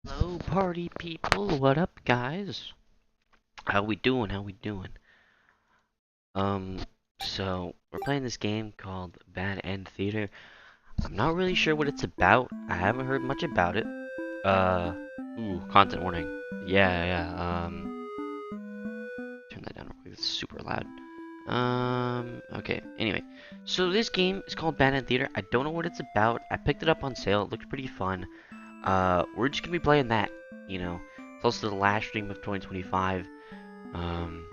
Hello, party people. What up, guys? How we doing? How we doing? Um, so we're playing this game called Bad End Theater. I'm not really sure what it's about. I haven't heard much about it. Uh, content warning. Yeah. Turn that down real quick. It's super loud. Okay. Anyway, so this game is called Bad End Theater. I don't know what it's about. I picked it up on sale. It looked pretty fun. We're just gonna be playing that. You know, it's also the last stream of 2025. Um,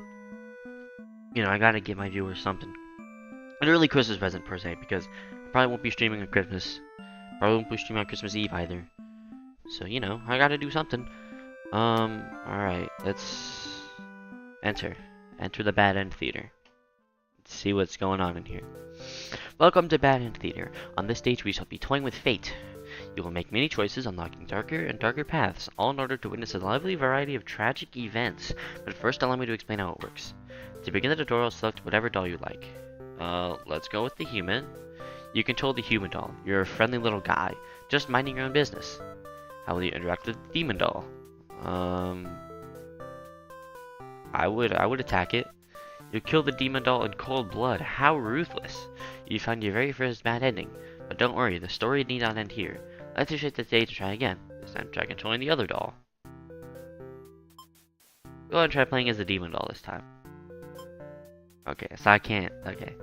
I gotta give my viewers something. An early Christmas present, per se, because I probably won't be streaming on Christmas. Probably won't be streaming on Christmas Eve either. So, I gotta do something. Alright, let's enter. Enter the Bad End Theater. Let's see what's going on in here. Welcome to Bad End Theater. On this stage, we shall be toying with fate. You will make many choices, unlocking darker and darker paths, all in order to witness a lively variety of tragic events. But first, allow me to explain how it works. To begin the tutorial, select whatever doll you like. Let's go with the human. You control the human doll. You're a friendly little guy, just minding your own business. How will you interact with the demon doll? I would attack it. You kill the demon doll in cold blood. How ruthless! You found your very first bad ending. But don't worry, the story need not end here. Let's reset the stage and try again. This time try controlling the other doll. Go ahead and try playing as the demon doll this time. Okay, so I can't. Okay.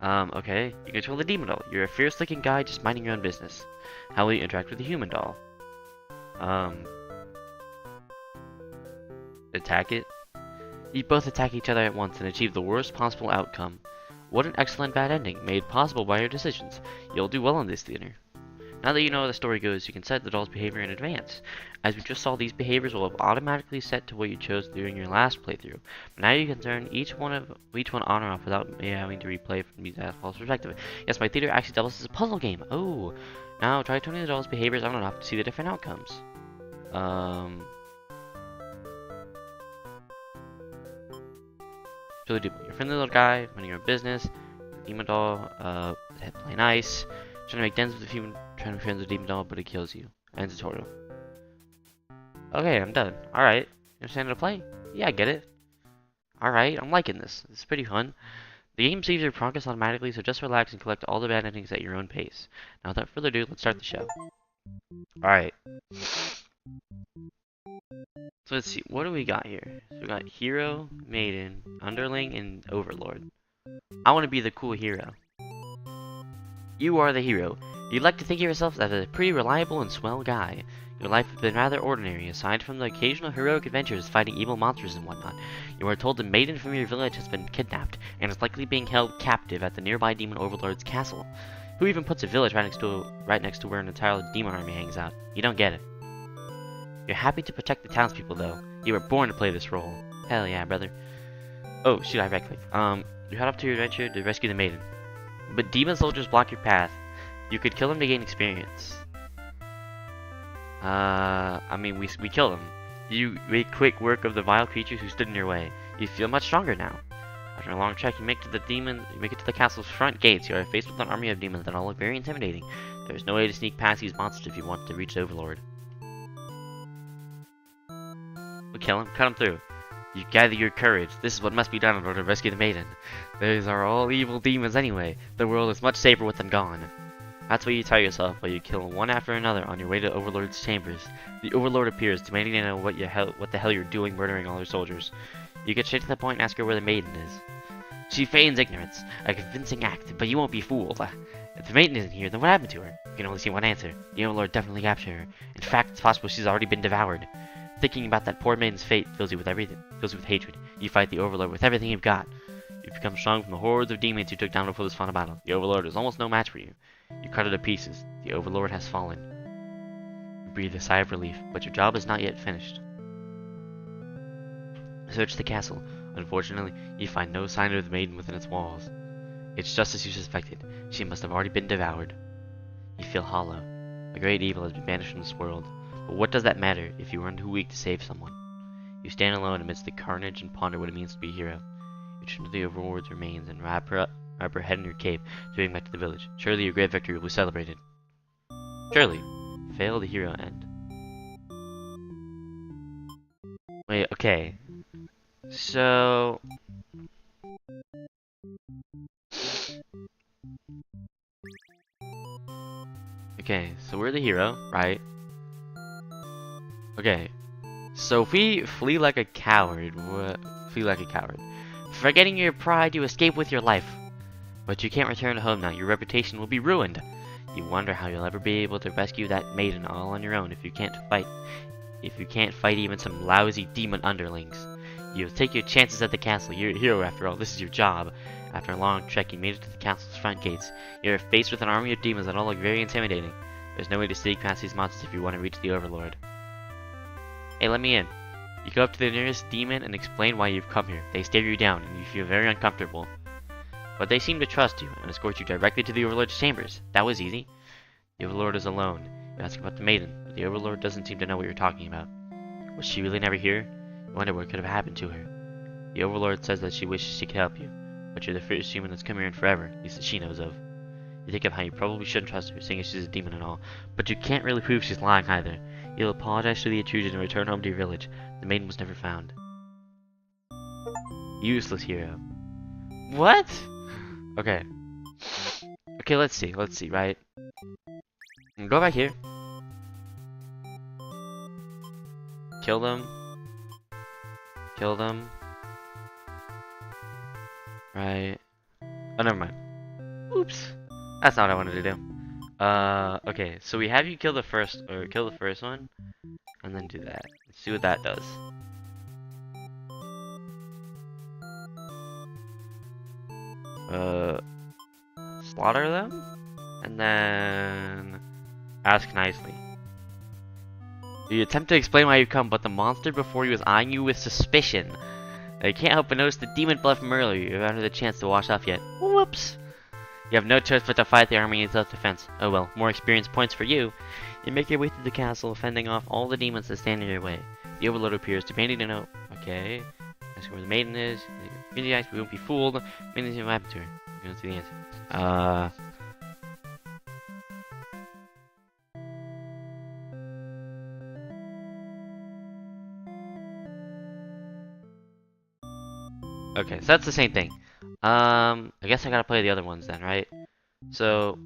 Okay. You control the demon doll. You're a fierce-looking guy just minding your own business. How will you interact with the human doll? Attack it. You both attack each other at once and achieve the worst possible outcome. What an excellent bad ending, made possible by your decisions. You'll do well in this theater. Now that you know how the story goes, you can set the doll's behavior in advance. As we just saw, these behaviors will have automatically set to what you chose during your last playthrough. But now you can turn each one on or off without me having to replay from the default perspective. Yes, my theater actually doubles as a puzzle game. Oh, now try turning the doll's behaviors on and off to see the different outcomes. So you're a friendly little guy, running your business, demon doll, play nice, trying to make dens with the human, trying to be friends with the demon doll, but it kills you. End tutorial. Okay, I'm done. Alright. You understand how to play? Yeah, I get it. Alright, I'm liking this. It's pretty fun. The game saves your progress automatically, so just relax and collect all the bad endings at your own pace. Now, without further ado, let's start the show. Alright. So let's see, what do we got here? So we got Hero, Maiden, Underling, and Overlord. I want to be the cool hero. You are the hero. You'd like to think of yourself as a pretty reliable and swell guy. Your life has been rather ordinary, aside from the occasional heroic adventures fighting evil monsters and whatnot. You are told a maiden from your village has been kidnapped, and is likely being held captive at the nearby demon overlord's castle. Who even puts a village right next to where an entire demon army hangs out? You don't get it. You're happy to protect the townspeople, though. You were born to play this role. Hell yeah, brother. Oh, shoot, I right click. You head off to your adventure to rescue the maiden. But demon soldiers block your path. You could kill them to gain experience. I mean, we kill them. You make quick work of the vile creatures who stood in your way. You feel much stronger now. After a long trek, you make it to the castle's front gates. You are faced with an army of demons that all look very intimidating. There is no way to sneak past these monsters if you want to reach the Overlord. We'll kill him, cut him through. You gather your courage. This is what must be done in order to rescue the maiden. These are all evil demons anyway. The world is much safer with them gone. That's what you tell yourself while you kill one after another on your way to Overlord's chambers. The Overlord appears, demanding to know what the hell you're doing murdering all her soldiers. You get straight to the point and ask her where the maiden is. She feigns ignorance, a convincing act, but you won't be fooled. If the maiden isn't here, then what happened to her? You can only see one answer. The Overlord definitely captured her. In fact, it's possible she's already been devoured. Thinking about that poor maiden's fate fills you with hatred. You fight the Overlord with everything you've got. You've become strong from the hordes of demons you took down before this final battle. The Overlord is almost no match for you. You cut her to pieces. The Overlord has fallen. You breathe a sigh of relief, but your job is not yet finished. Search the castle. Unfortunately, you find no sign of the maiden within its walls. It's just as you suspected. She must have already been devoured. You feel hollow. A great evil has been banished from this world. But what does that matter if you are too weak to save someone? You stand alone amidst the carnage and ponder what it means to be a hero. You turn to the Overlord's remains and wrap her head in your cape, turning back to the village. Surely your great victory will be celebrated. Surely. Fail the hero end. Wait, okay. So... Okay, so we're the hero, right? Okay. So if we flee like a coward, flee like a coward. Forgetting your pride, you escape with your life. But you can't return home now. Your reputation will be ruined. You wonder how you'll ever be able to rescue that maiden all on your own if you can't fight. If you can't fight even some lousy demon underlings. You'll take your chances at the castle. You're a hero after all. This is your job. After a long trek, you made it to the castle's front gates. You're faced with an army of demons that all look very intimidating. There's no way to sneak past these monsters if you want to reach the Overlord. Hey, let me in. You go up to the nearest demon and explain why you've come here. They stare you down, and you feel very uncomfortable. But they seem to trust you, and escort you directly to the Overlord's chambers. That was easy. The Overlord is alone. You ask about the maiden, but the Overlord doesn't seem to know what you're talking about. Was she really never here? You wonder what could have happened to her. The Overlord says that she wishes she could help you, but you're the first human that's come here in forever, at least that she knows of. You think of how you probably shouldn't trust her, seeing as she's a demon and all, but you can't really prove she's lying either. You'll apologize to the intrusion and return home to your village. The maiden was never found. Useless hero. What? Okay. Okay, let's see, right? Go back here. Kill them. Kill them. Right. Oh, never mind. Oops. That's not what I wanted to do. Okay, so we have you kill the first one, and then do that. Let's see what that does. Slaughter them, and then ask nicely. You attempt to explain why you've come, but the monster before you is eyeing you with suspicion. You can't help but notice the demon blood from earlier. You haven't had a chance to wash off yet. Whoops! You have no choice but to fight the army in self-defense. Oh well, more experience points for you. You make your way through the castle, fending off all the demons that stand in your way. The Overlord appears, demanding to know. Okay. Ask where the maiden is. We won't be fooled. Mainly what happened to her. We're gonna see the answer. Okay, so that's the same thing. I guess I gotta play the other ones then, right? So,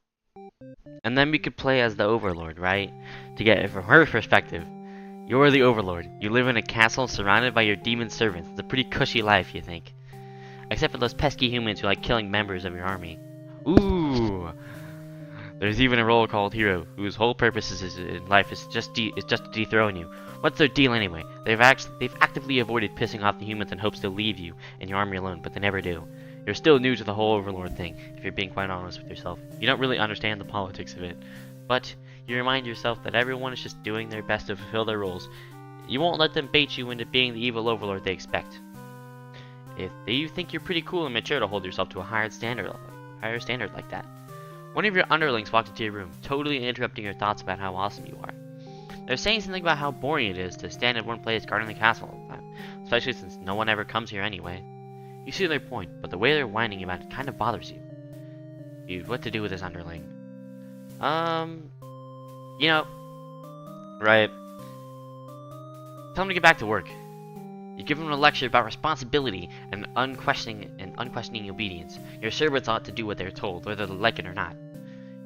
and then we could play as the Overlord, right? To get it from her perspective. You're the Overlord. You live in a castle surrounded by your demon servants. It's a pretty cushy life, you think. Except for those pesky humans who like killing members of your army. Ooh! There's even a role called Hero, whose whole purpose in life is just to dethrone you. What's their deal anyway? They've actively avoided pissing off the humans in hopes to leave you and your army alone, but they never do. You're still new to the whole Overlord thing, if you're being quite honest with yourself. You don't really understand the politics of it, but you remind yourself that everyone is just doing their best to fulfill their roles. You won't let them bait you into being the evil Overlord they expect. If you think you're pretty cool and mature to hold yourself to a higher standard like that. One of your underlings walked into your room, totally interrupting your thoughts about how awesome you are. They're saying something about how boring it is to stand in one place guarding the castle all the time, especially since no one ever comes here anyway. You see their point, but the way they're whining about it kind of bothers you. What to do with this underling? You know, right? Tell him to get back to work. You give him a lecture about responsibility and unquestioning obedience. Your servants ought to do what they're told, whether they like it or not.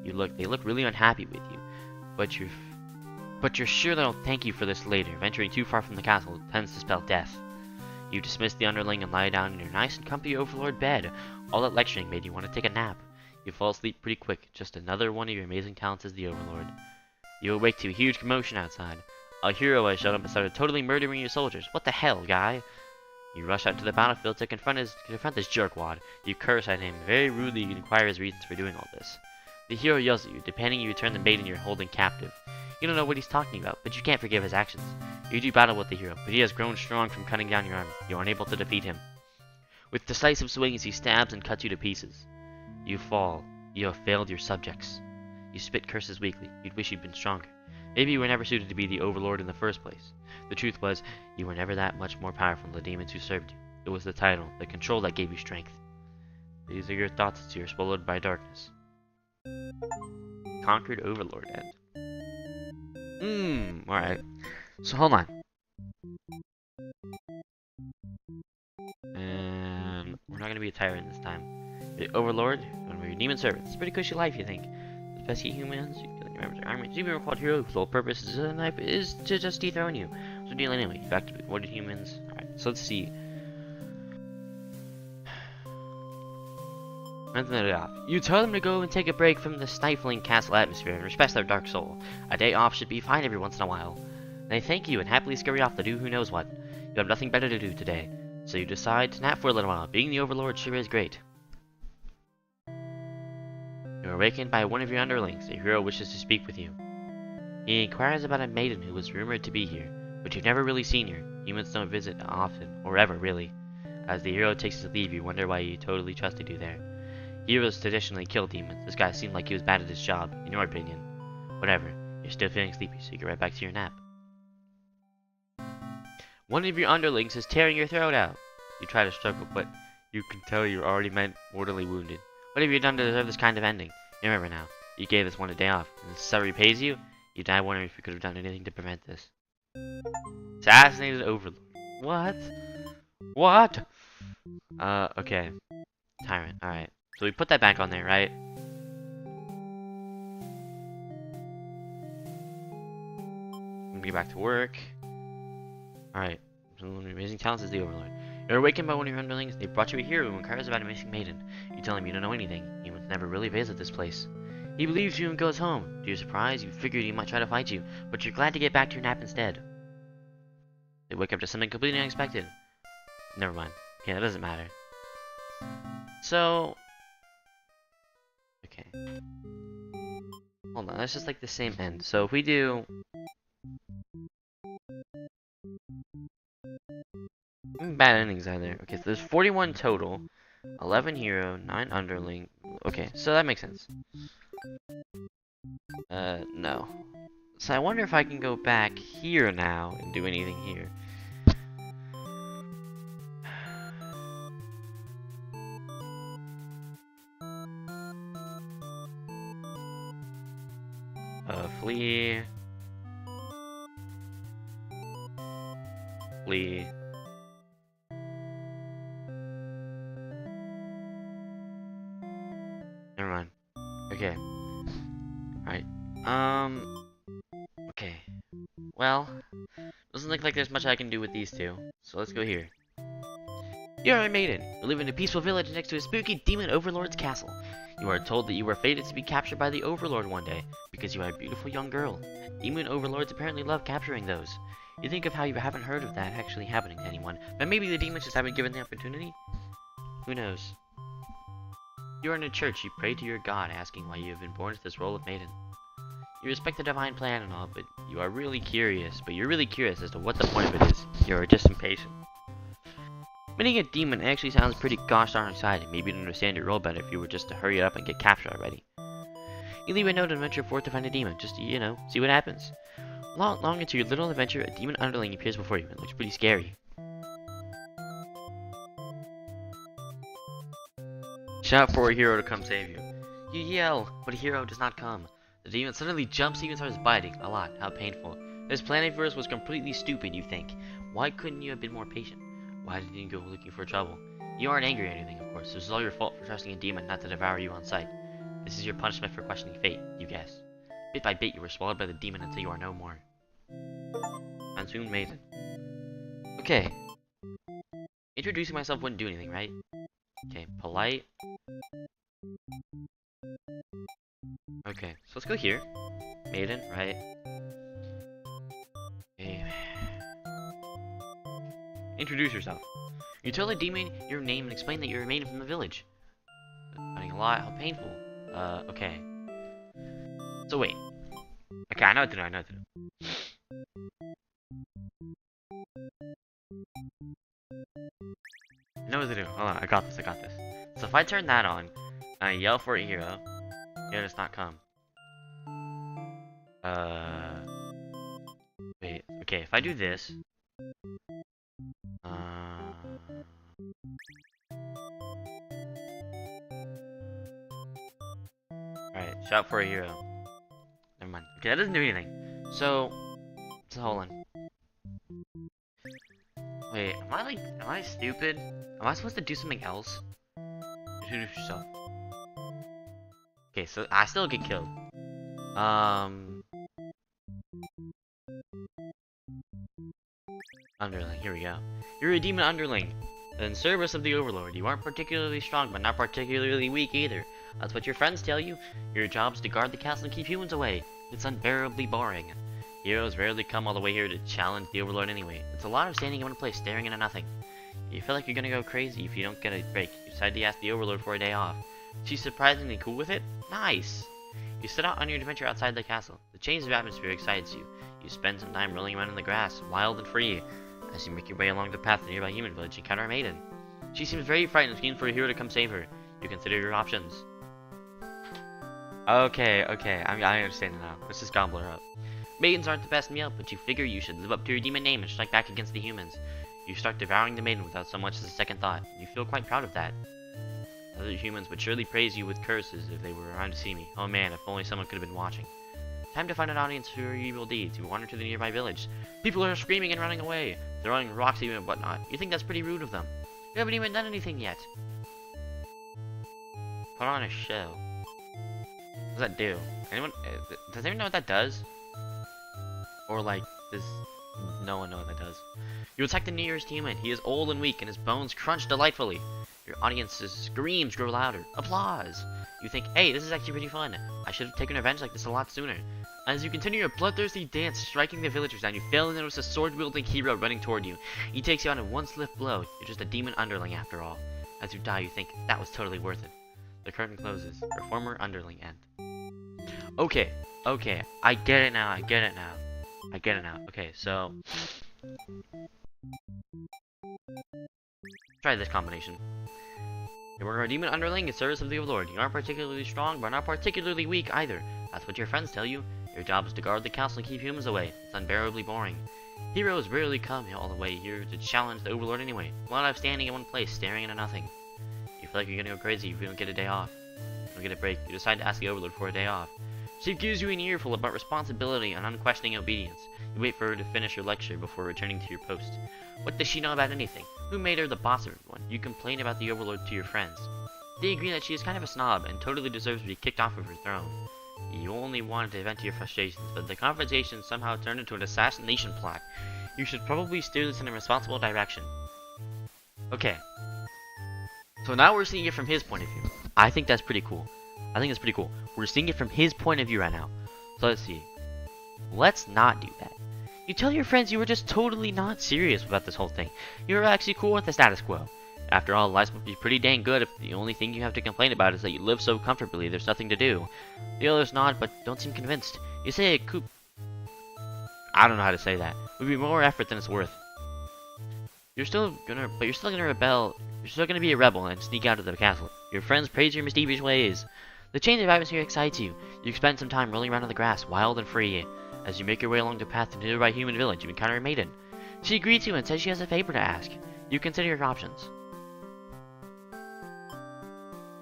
They look really unhappy with you, but you're sure they'll thank you for this later. Venturing too far from the castle tends to spell death. You dismiss the underling and lie down in your nice and comfy Overlord bed. All that lecturing made you want to take a nap. You fall asleep pretty quick, just another one of your amazing talents as the Overlord. You awake to a huge commotion outside. A hero has shown up and started totally murdering your soldiers. What the hell, guy? You rush out to the battlefield to confront this jerkwad. You curse at him, very rudely you inquire his reasons for doing all this. The hero yells at you, demanding you return the maiden you're holding captive. You don't know what he's talking about, but you can't forgive his actions. You do battle with the hero, but he has grown strong from cutting down your army. You are unable to defeat him. With decisive swings, he stabs and cuts you to pieces. You fall. You have failed your subjects. You spit curses weakly. You'd wish you'd been stronger. Maybe you were never suited to be the Overlord in the first place. The truth was, you were never that much more powerful than the demons who served you. It was the title, the control that gave you strength. These are your thoughts as you're swallowed by darkness. Conquered Overlord end. Alright. So hold on. be a tyrant this time. You're the overlord, and we're your demon servants. It's a pretty cushy life, you think. The pesky humans, you kill your members of your army. Even called hero, whose sole purpose is in life is to just dethrone you. So deal anyway. You've actively avoided humans. Alright, so let's see. You tell them to go and take a break from the stifling castle atmosphere and respect their dark soul. A day off should be fine every once in a while. They thank you and happily scurry off to do who knows what. You have nothing better to do today, so you decide to nap for a little while. Being the overlord sure is great. You are awakened by one of your underlings. A hero wishes to speak with you. He inquires about a maiden who was rumored to be here, but you've never really seen her. Humans don't visit often, or ever really. As the hero takes his leave, you wonder why he totally trusted you there. Heroes traditionally kill demons. This guy seemed like he was bad at his job, in your opinion. Whatever. You're still feeling sleepy, so you get right back to your nap. One of your underlings is tearing your throat out. You try to struggle, but you can tell you're already mortally wounded. What have you done to deserve this kind of ending? You remember now. You gave this one a day off, and the society pays you? You die wondering if you could have done anything to prevent this. Assassinated overlord. What? What? Okay. Tyrant, alright. So we put that back on there, right? I'm gonna get back to work. Alright. One of your amazing talents is the Overlord. You're awakened by one of your underlings. They brought you a hero who inquires about a missing maiden. You tell him you don't know anything. Humans never really visit this place. He believes you and goes home. To your surprise, you figured he might try to fight you, but you're glad to get back to your nap instead. They wake up to something completely unexpected. Never mind. Okay, that doesn't matter. So... okay. Hold on, that's just like the same end. So if we do... bad endings are there. Okay, so there's 41 total. 11 hero, 9 underling. Okay, so that makes sense. No. So I wonder if I can go back here now and do anything here. Flee. Flee. Never mind. Okay. Alright. Okay. Well, doesn't look like there's much I can do with these two. So let's go here. You are a maiden. You live in a peaceful village next to a spooky demon overlord's castle. You are told that you were fated to be captured by the overlord one day because you are a beautiful young girl. Demon overlords apparently love capturing those. You think of how you haven't heard of that actually happening to anyone, but maybe the demons just haven't given the opportunity? Who knows? You are in a church. You pray to your god, asking why you have been born to this role of maiden. You respect the divine plan and all, but you're really curious as to what the point of it is. You're just impatient. Meeting a demon actually sounds pretty gosh darn exciting. Maybe you'd understand your role better if you were just to hurry up and get captured already. You leave a note and venture forth to find a demon, just to, you know, see what happens. Long into your little adventure, a demon underling appears before you. It looks pretty scary. Shout for a hero to come save you. You yell, but a hero does not come. The demon suddenly jumps, even starts biting. A lot. How painful. This plan of yours was completely stupid, you think. Why couldn't you have been more patient? Why didn't you go looking for trouble? You aren't angry or anything, of course. This is all your fault for trusting a demon not to devour you on sight. This is your punishment for questioning fate, you guess. Bit by bit, you were swallowed by the demon until you are no more. Monsoon Maiden. Okay. Introducing myself wouldn't do anything, right? Okay, polite. Okay, so let's go here. Maiden, right? Okay. Introduce yourself. You tell the demon your name and explain that you're a maiden from the village. Fighting a lot, how painful. Okay. So wait. Okay, I know what to do, I know what to do. I know what to do. Hold on, I got this, I got this. So if I turn that on, I yell for a hero, hero does not come. Wait, okay, if I do this, alright, shout for a hero. Never mind. Okay, that doesn't do anything. So hold on. Wait, am I stupid? Am I supposed to do something else? introduce yourself. Okay, so I still get killed. Underling, here we go. You're a demon underling. In service of the Overlord. You aren't particularly strong, but not particularly weak either. That's what your friends tell you. Your job's to guard the castle and keep humans away. It's unbearably boring. Heroes rarely come all the way here to challenge the Overlord anyway. It's a lot of standing in one place, staring into nothing. You feel like you're gonna go crazy if you don't get a break. You decide to ask the Overlord for a day off. She's surprisingly cool with it? Nice! You set out on your adventure outside the castle. The change of atmosphere excites you. You spend some time rolling around in the grass, wild and free. As you make your way along the path to the nearby human village, you encounter a maiden. She seems very frightened and keen for a hero to come save her. You consider your options. Okay, I understand now. Let's just gobble her up. Maidens aren't the best meal, but you figure you should live up to your demon name and strike back against the humans. You start devouring the maiden without so much as a second thought. You feel quite proud of that. Other humans would surely praise you with curses if they were around to see me. Oh man, if only someone could have been watching. Time to find an audience for your evil deeds. You wander to the nearby village. People are screaming and running away, throwing rocks at you and whatnot. You think that's pretty rude of them. You haven't even done anything yet. Put on a show. What does that do? Does anyone know what that does? Or like, does no one know what that does? You attack the nearest human. He is old and weak, and his bones crunch delightfully. Your audience's screams grow louder. Applause! You think, hey, this is actually pretty fun. I should have taken revenge like this a lot sooner. As you continue your bloodthirsty dance, striking the villagers down, you fail to notice a sword-wielding hero running toward you. He takes you out in one swift blow. You're just a demon underling after all. As you die, you think, that was totally worth it. The curtain closes. Your former underling end. Okay, I get it now, Okay, so... try this combination. You are a demon underling in service of the Overlord. You aren't particularly strong, but not particularly weak either. That's what your friends tell you. Your job is to guard the castle and keep humans away. It's unbearably boring. Heroes rarely come all the way here to challenge the Overlord anyway. A lot of standing in one place, staring into nothing. You feel like you're gonna go crazy if you don't get a day off. You don't get a break. You decide to ask the Overlord for a day off. She gives you an earful about responsibility and unquestioning obedience. You wait for her to finish her lecture before returning to your post. What does she know about anything? Who made her the boss of everyone? You complain about the Overlord to your friends. They agree that she is kind of a snob and totally deserves to be kicked off of her throne. You only wanted to vent your frustrations, but the confrontation somehow turned into an assassination plot. You should probably steer this in a responsible direction. Okay. So now we're seeing it from his point of view. I think that's pretty cool. We're seeing it from his point of view right now. So let's see. Let's not do that. You tell your friends you were just totally not serious about this whole thing. You were actually cool with the status quo. After all, life would be pretty dang good if the only thing you have to complain about is that you live so comfortably there's nothing to do. The others nod, but don't seem convinced. You say a coup... I don't know how to say that. Would be more effort than it's worth. You're still gonna rebel. You're still gonna be a rebel and sneak out of the castle. Your friends praise your mischievous ways. The change of atmosphere excites you. You spend some time rolling around in the grass, wild and free. As you make your way along the path to the nearby human village, you encounter a maiden. She greets you and says she has a favor to ask. You consider your options.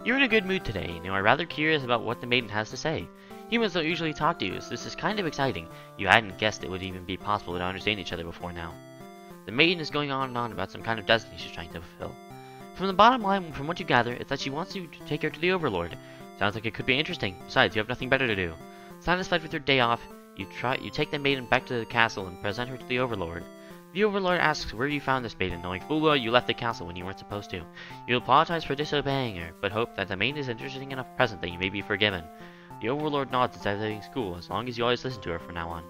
You're in a good mood today, and you are rather curious about what the maiden has to say. Humans don't usually talk to you, so this is kind of exciting. You hadn't guessed it would even be possible to understand each other before now. The maiden is going on and on about some kind of destiny she's trying to fulfill. From the bottom line, from what you gather, it's that she wants you to take her to the Overlord. Sounds like it could be interesting. Besides, you have nothing better to do. Satisfied with your day off, you take the maiden back to the castle and present her to the Overlord. The Overlord asks where you found this maiden, knowing full well you left the castle when you weren't supposed to. You apologize for disobeying her, but hope that the maiden is an interesting enough present that you may be forgiven. The Overlord nods and says everything's cool, as long as you always listen to her from now on.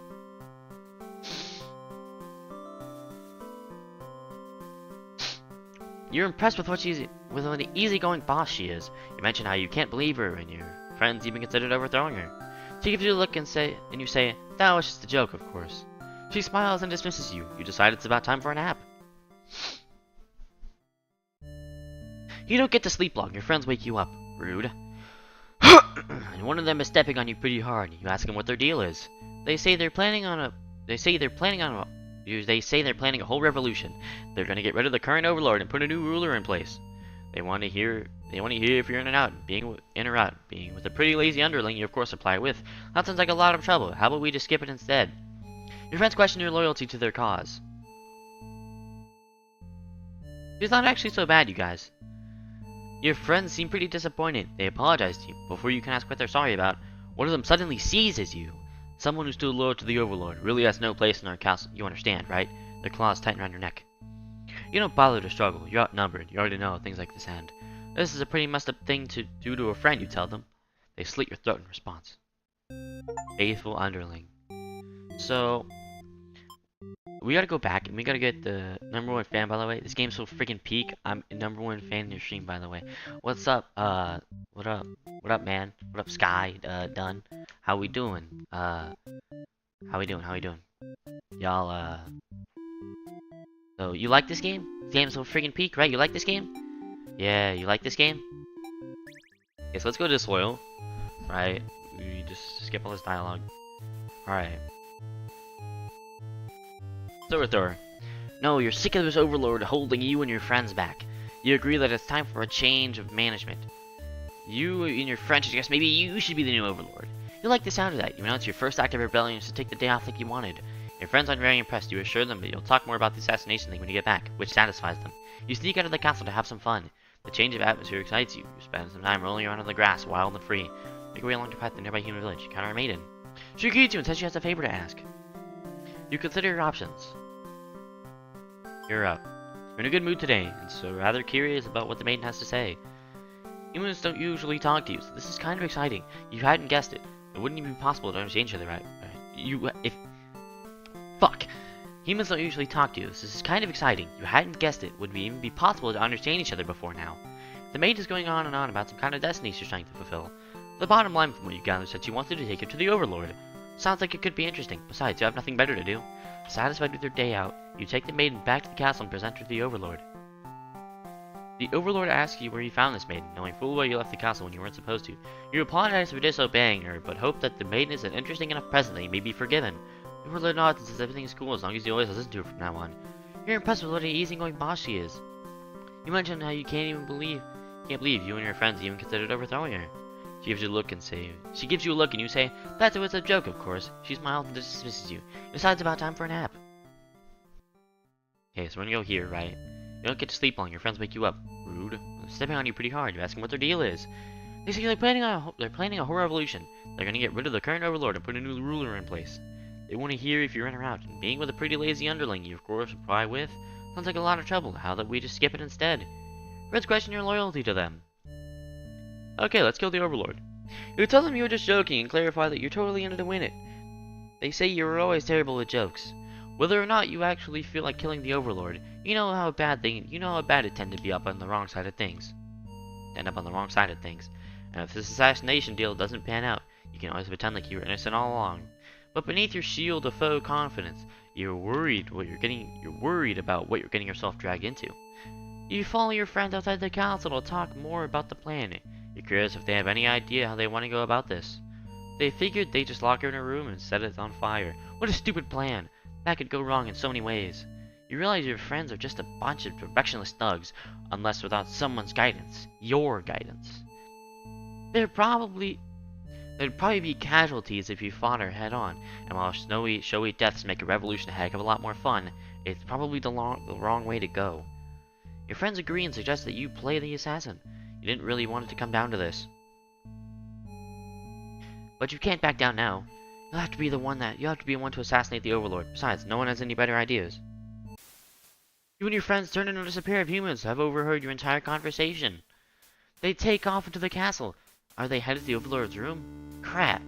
You're impressed with what an easygoing boss she is. You mention how you can't believe her, and your friends even considered overthrowing her. She gives you a look and you say, that was just a joke, of course. She smiles and dismisses you. You decide it's about time for a nap. You don't get to sleep long. Your friends wake you up. Rude. And one of them is stepping on you pretty hard. You ask them what their deal is. They say they're planning a whole revolution. They're gonna get rid of the current overlord and put a new ruler in place. They want to hear if you're in and out. Being with a pretty lazy underling you of course apply with. That sounds like a lot of trouble. How about we just skip it instead? Your friends question your loyalty to their cause. It's not actually so bad, you guys. Your friends seem pretty disappointed. They apologize to you. Before you can ask what they're sorry about, one of them suddenly seizes you. Someone who's still loyal to the Overlord really has no place in our castle. You understand, right? Their claws tighten around your neck. You don't bother to struggle. You're outnumbered. You already know how things like this end. This is a pretty messed up thing to do to a friend, you tell them. They slit your throat in response. Faithful underling. So, we gotta go back and we gotta get the #1 fan, by the way. This game's so freaking peak. I'm a #1 fan in your stream, by the way. What's up? What up? What up, man? What up, Sky? Dunn? How we doing? How we doing? How we doing? Y'all, So, you like this game? This game's so freaking peak, right? You like this game? Yeah, you like this game? Okay, so let's go to Disloyal. Right? We just skip all this dialogue. Alright. Overthrower. No, you're sick of this overlord holding you and your friends back. You agree that it's time for a change of management. You and your friends suggest maybe you should be the new overlord. You like the sound of that. You announce your first act of rebellion is to take the day off like you wanted. Your friends aren't very impressed. You assure them that you'll talk more about the assassination thing when you get back, which satisfies them. You sneak out of the castle to have some fun. The change of atmosphere excites you. You spend some time rolling around on the grass, wild and free. Make your way along the path to the nearby human village. You encounter a maiden. She greets you and says she has a favor to ask. You consider your options. You're up. You're in a good mood today, and so rather curious about what the maiden has to say. Humans don't usually talk to you, so this is kind of exciting. You hadn't guessed it. It wouldn't even be possible to understand each other, right? Fuck! Humans don't usually talk to you, so this is kind of exciting. You hadn't guessed it. Would even be possible to understand each other before now. The maid is going on and on about some kind of destiny she's trying to fulfill. The bottom line from what you gathered said she wanted to take it to the Overlord. Sounds like it could be interesting. Besides, you have nothing better to do. Satisfied with your day out, you take the maiden back to the castle and present her to the Overlord. The Overlord asks you where you found this maiden, knowing full well you left the castle when you weren't supposed to. You apologize for disobeying her, but hope that the maiden is an interesting enough present that you may be forgiven. The Overlord nods and says everything is cool as long as you always listen to her from now on. You're impressed with what an easygoing boss she is. You mentioned how you can't believe you and your friends even considered overthrowing her. She gives you a look and you say, "That's a what's-up joke, of course." She smiles and dismisses you. Decides about time for a nap. Okay, so we're gonna go here, right? You don't get to sleep long. Your friends wake you up. Rude. They're stepping on you pretty hard. You ask them what their deal is. They say they're planning a whole revolution. They're gonna get rid of the current overlord and put a new ruler in place. They want to hear if you're in or out. And being with a pretty lazy underling you, of course, reply with, "Sounds like a lot of trouble. How about we just skip it instead?" Friends question your loyalty to them. Okay, let's kill the Overlord. You tell them you were just joking and clarify that you're totally in it to win it. They say you were always terrible with jokes. Whether or not you actually feel like killing the Overlord, you know how bad it tend to be up on the wrong side of things. And if this assassination deal doesn't pan out, you can always pretend like you were innocent all along. But beneath your shield of faux confidence, you're worried about what you're getting yourself dragged into. You follow your friends outside the council to talk more about the plan. You're curious if they have any idea how they want to go about this. They figured they'd just lock her in a room and set it on fire. What a stupid plan! That could go wrong in so many ways. You realize your friends are just a bunch of directionless thugs, unless without someone's guidance. Your guidance. There'd probably be casualties if you fought her head on, and while showy deaths make a revolution a heck of a lot more fun, it's probably the wrong way to go. Your friends agree and suggest that you play the assassin. You didn't really want it to come down to this. But you can't back down now. You'll have to be the one to assassinate the Overlord. Besides, no one has any better ideas. You and your friends turn and notice a pair of humans have overheard your entire conversation. They take off into the castle. Are they headed to the Overlord's room? Crap.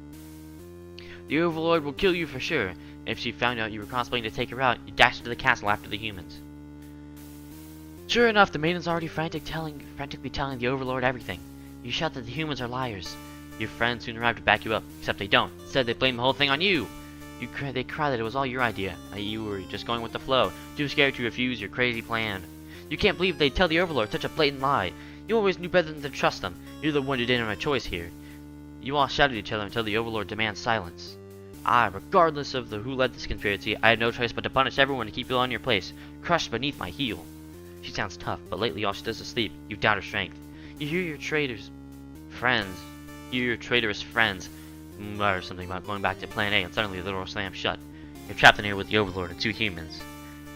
The Overlord will kill you for sure. If she found out you were cosplaying to take her out, you dash into the castle after the humans. Sure enough, the maiden's already frantically telling the Overlord everything. You shout that the humans are liars. Your friends soon arrive to back you up, except they don't. Instead, they blame the whole thing on you. They cry that it was all your idea, that you were just going with the flow, too scared to refuse your crazy plan. You can't believe they'd tell the Overlord such a blatant lie. You always knew better than to trust them. You're the one who didn't have a choice here. You all shouted at each other until the Overlord demands silence. Regardless of who led this conspiracy, I had no choice but to punish everyone to keep you on your place, crushed beneath my heel. She sounds tough, but lately all she does is sleep. You doubt her strength. You hear your traitorous friends mutter something about going back to Plan A, and suddenly the door slams shut. You're trapped in here with the Overlord and 2 humans.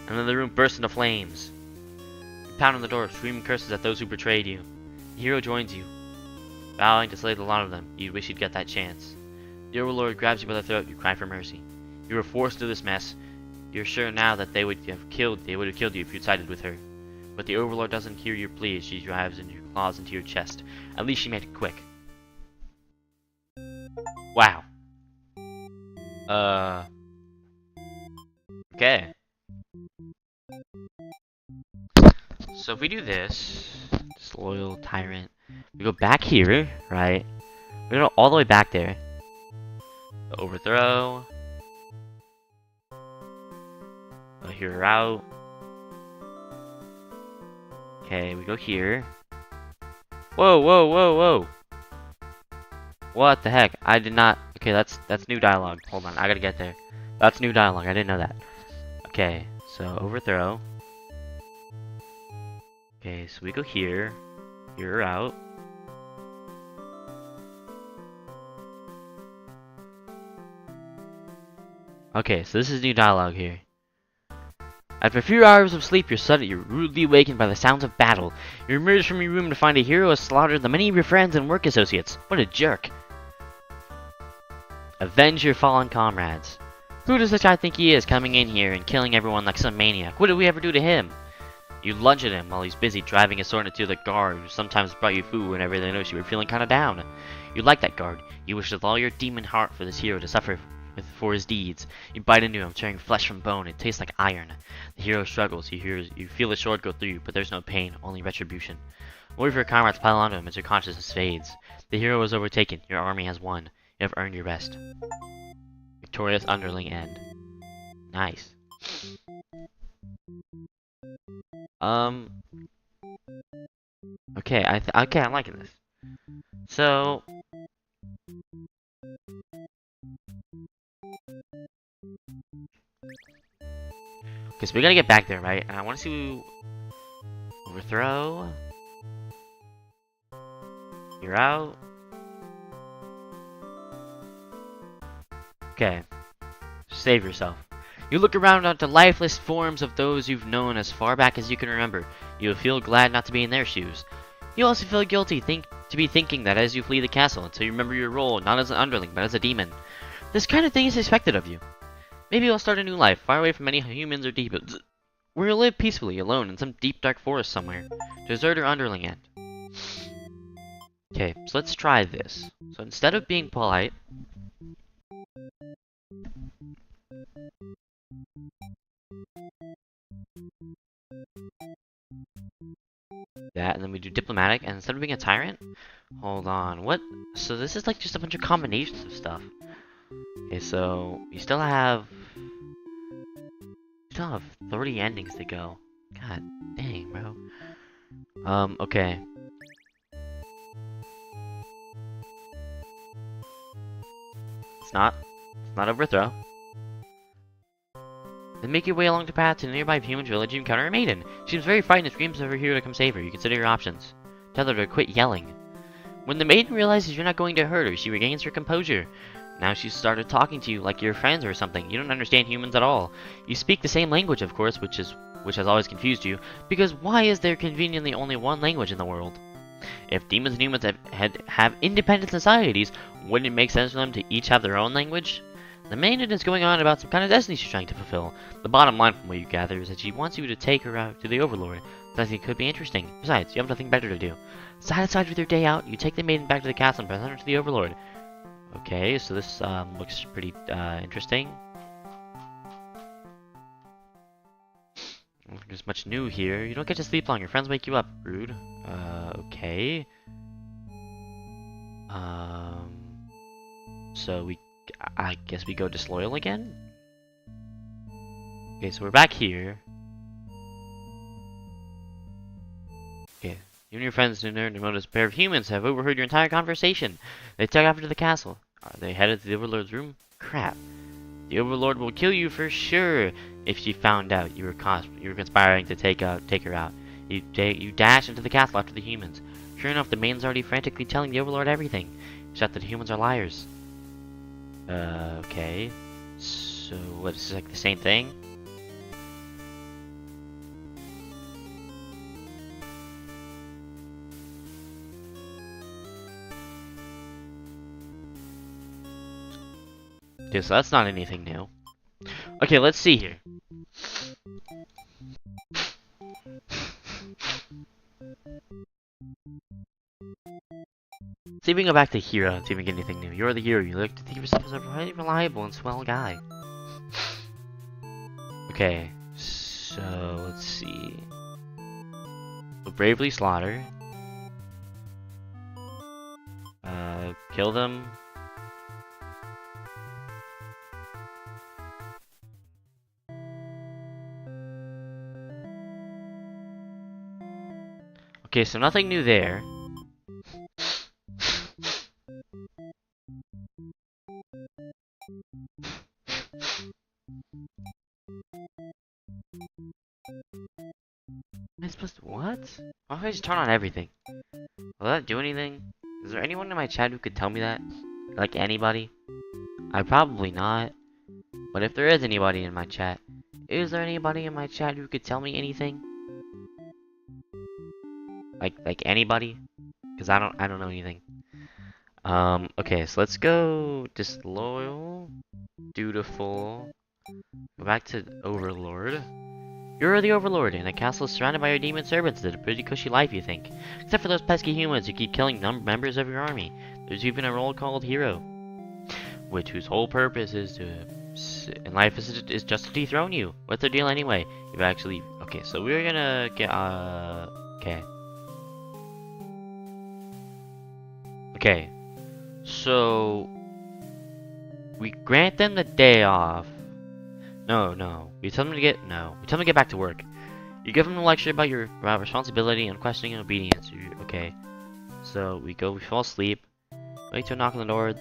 And then the room bursts into flames. You pound on the door, screaming curses at those who betrayed you. The hero joins you, vowing to slay the lot of them. You wish you'd get that chance. The Overlord grabs you by the throat. You cry for mercy. You were forced into this mess. You're sure now that they would have killed you if you'd sided with her. But the Overlord doesn't hear your plea as she drives your claws into your chest. At least she made it quick. Wow. Okay. So if we do this, disloyal tyrant, we go back here, right? We go all the way back there. Overthrow. Hear her out. Okay, we go here. Whoa, whoa, whoa, whoa. What the heck? I did not. Okay, that's new dialogue. Hold on, I gotta get there. That's new dialogue. I didn't know that. Okay, so overthrow. Okay, so we go here. Hear her out. Okay, so this is new dialogue here. After a few hours of sleep, you're rudely awakened by the sounds of battle. You emerge from your room to find a hero has slaughtered the many of your friends and work associates. What a jerk. Avenge your fallen comrades. Who does this guy think he is, coming in here and killing everyone like some maniac? What did we ever do to him? You lunge at him while he's busy driving his sword into the guard, who sometimes brought you food whenever they noticed you were feeling kinda down. You like that guard. You wish with all your demon heart for this hero to suffer for his deeds. You bite into him, tearing flesh from bone. It tastes like iron. The hero struggles. You feel the sword go through you, but there's no pain, only retribution. More of your comrades pile onto him as your consciousness fades. The hero is overtaken. Your army has won. You have earned your rest. Victorious underling end. Nice. Okay, I'm liking this. So okay, so we gotta get back there, right? And I want to see overthrow. You're out. Okay, save yourself. You look around at the lifeless forms of those you've known as far back as you can remember. You feel glad not to be in their shoes. You also feel guilty to be thinking that as you flee the castle until you remember your role, not as an underling, but as a demon. This kind of thing is expected of you. Maybe you'll start a new life, far away from any humans or demons, where you'll live peacefully, alone, in some deep dark forest somewhere. Desert or underling end. Okay, so let's try this. So instead of being polite, that, and then we do diplomatic, and instead of being a tyrant, hold on, what? So this is like just a bunch of combinations of stuff. Okay, so you still have 30 endings to go. God dang, bro. Okay. It's not overthrow. Then make your way along the path to the nearby human village. You encounter a maiden. She seems very frightened and screams for her hero to come save her. You consider your options. Tell her to quit yelling. When the maiden realizes you're not going to hurt her, she regains her composure. Now she's started talking to you like you're friends or something. You don't understand humans at all. You speak the same language, of course, which has always confused you, because why is there conveniently only one language in the world? If demons and humans have independent societies, wouldn't it make sense for them to each have their own language? The maiden is going on about some kind of destiny she's trying to fulfill. The bottom line from what you gather is that she wants you to take her out to the Overlord. I think could be interesting. Besides, you have nothing better to do. Satisfied with your day out, you take the maiden back to the castle and present her to the Overlord. Okay, so this looks pretty interesting. I don't think there's much new here. You don't get to sleep long. Your friends wake you up. Rude. Okay. So I guess we go disloyal again? Okay, so we're back here. Okay. You and your friends notice a pair of humans have overheard your entire conversation. They took after the castle. Are they headed to the Overlord's room? Crap. The Overlord will kill you for sure if she found out you were conspiring to take her out. You dash into the castle after the humans. Sure enough, the maiden's already frantically telling the Overlord everything, except that the humans are liars. Okay. So, what, is this like the same thing? Okay, so that's not anything new. Okay, let's see here. See if we can go back to Hero and see if we get anything new. You're the hero. You like to think of yourself as a very reliable and swell guy. Okay, so let's see. So bravely slaughter. Kill them. Okay, so nothing new there. Am I supposed to what? Why don't I just turn on everything? Will that do anything? Is there anyone in my chat who could tell me that? Like anybody? Probably not. But if there is anybody in my chat, is there anybody in my chat who could tell me anything? Like anybody? Because I don't know anything. Okay, so let's go disloyal, dutiful. Go back to Overlord. You're the Overlord, and a castle surrounded by your demon servants. It's a pretty cushy life, you think. Except for those pesky humans who keep killing members of your army. There's even a role called Hero, whose whole purpose is in life is just to dethrone you. What's their deal anyway? You've actually... Okay, so we're gonna get... Okay. Okay. So... we grant them the day off. No. We tell them to get... No. We tell them to get back to work. You give them a lecture about responsibility and questioning and obedience. Okay. So, we fall asleep. Wait to a knock on the door.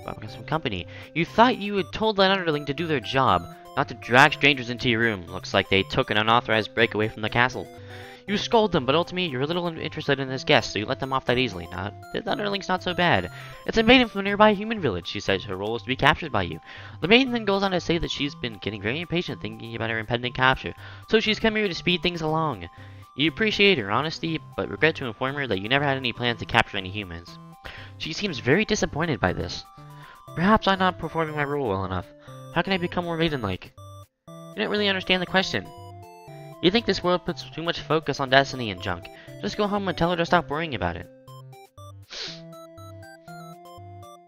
Got some company. You thought you had told that underling to do their job, not to drag strangers into your room. Looks like they took an unauthorized break away from the castle. You scold them, but ultimately you're a little interested in this guest, so you let them off that easily. The underling's not so bad. It's a maiden from a nearby human village. She says her role is to be captured by you. The maiden then goes on to say that she's been getting very impatient thinking about her impending capture, so she's come here to speed things along. You appreciate her honesty, but regret to inform her that you never had any plans to capture any humans. She seems very disappointed by this. Perhaps I'm not performing my role well enough. How can I become more maiden-like? You don't really understand the question. You think this world puts too much focus on destiny and junk. Just go home and tell her to stop worrying about it.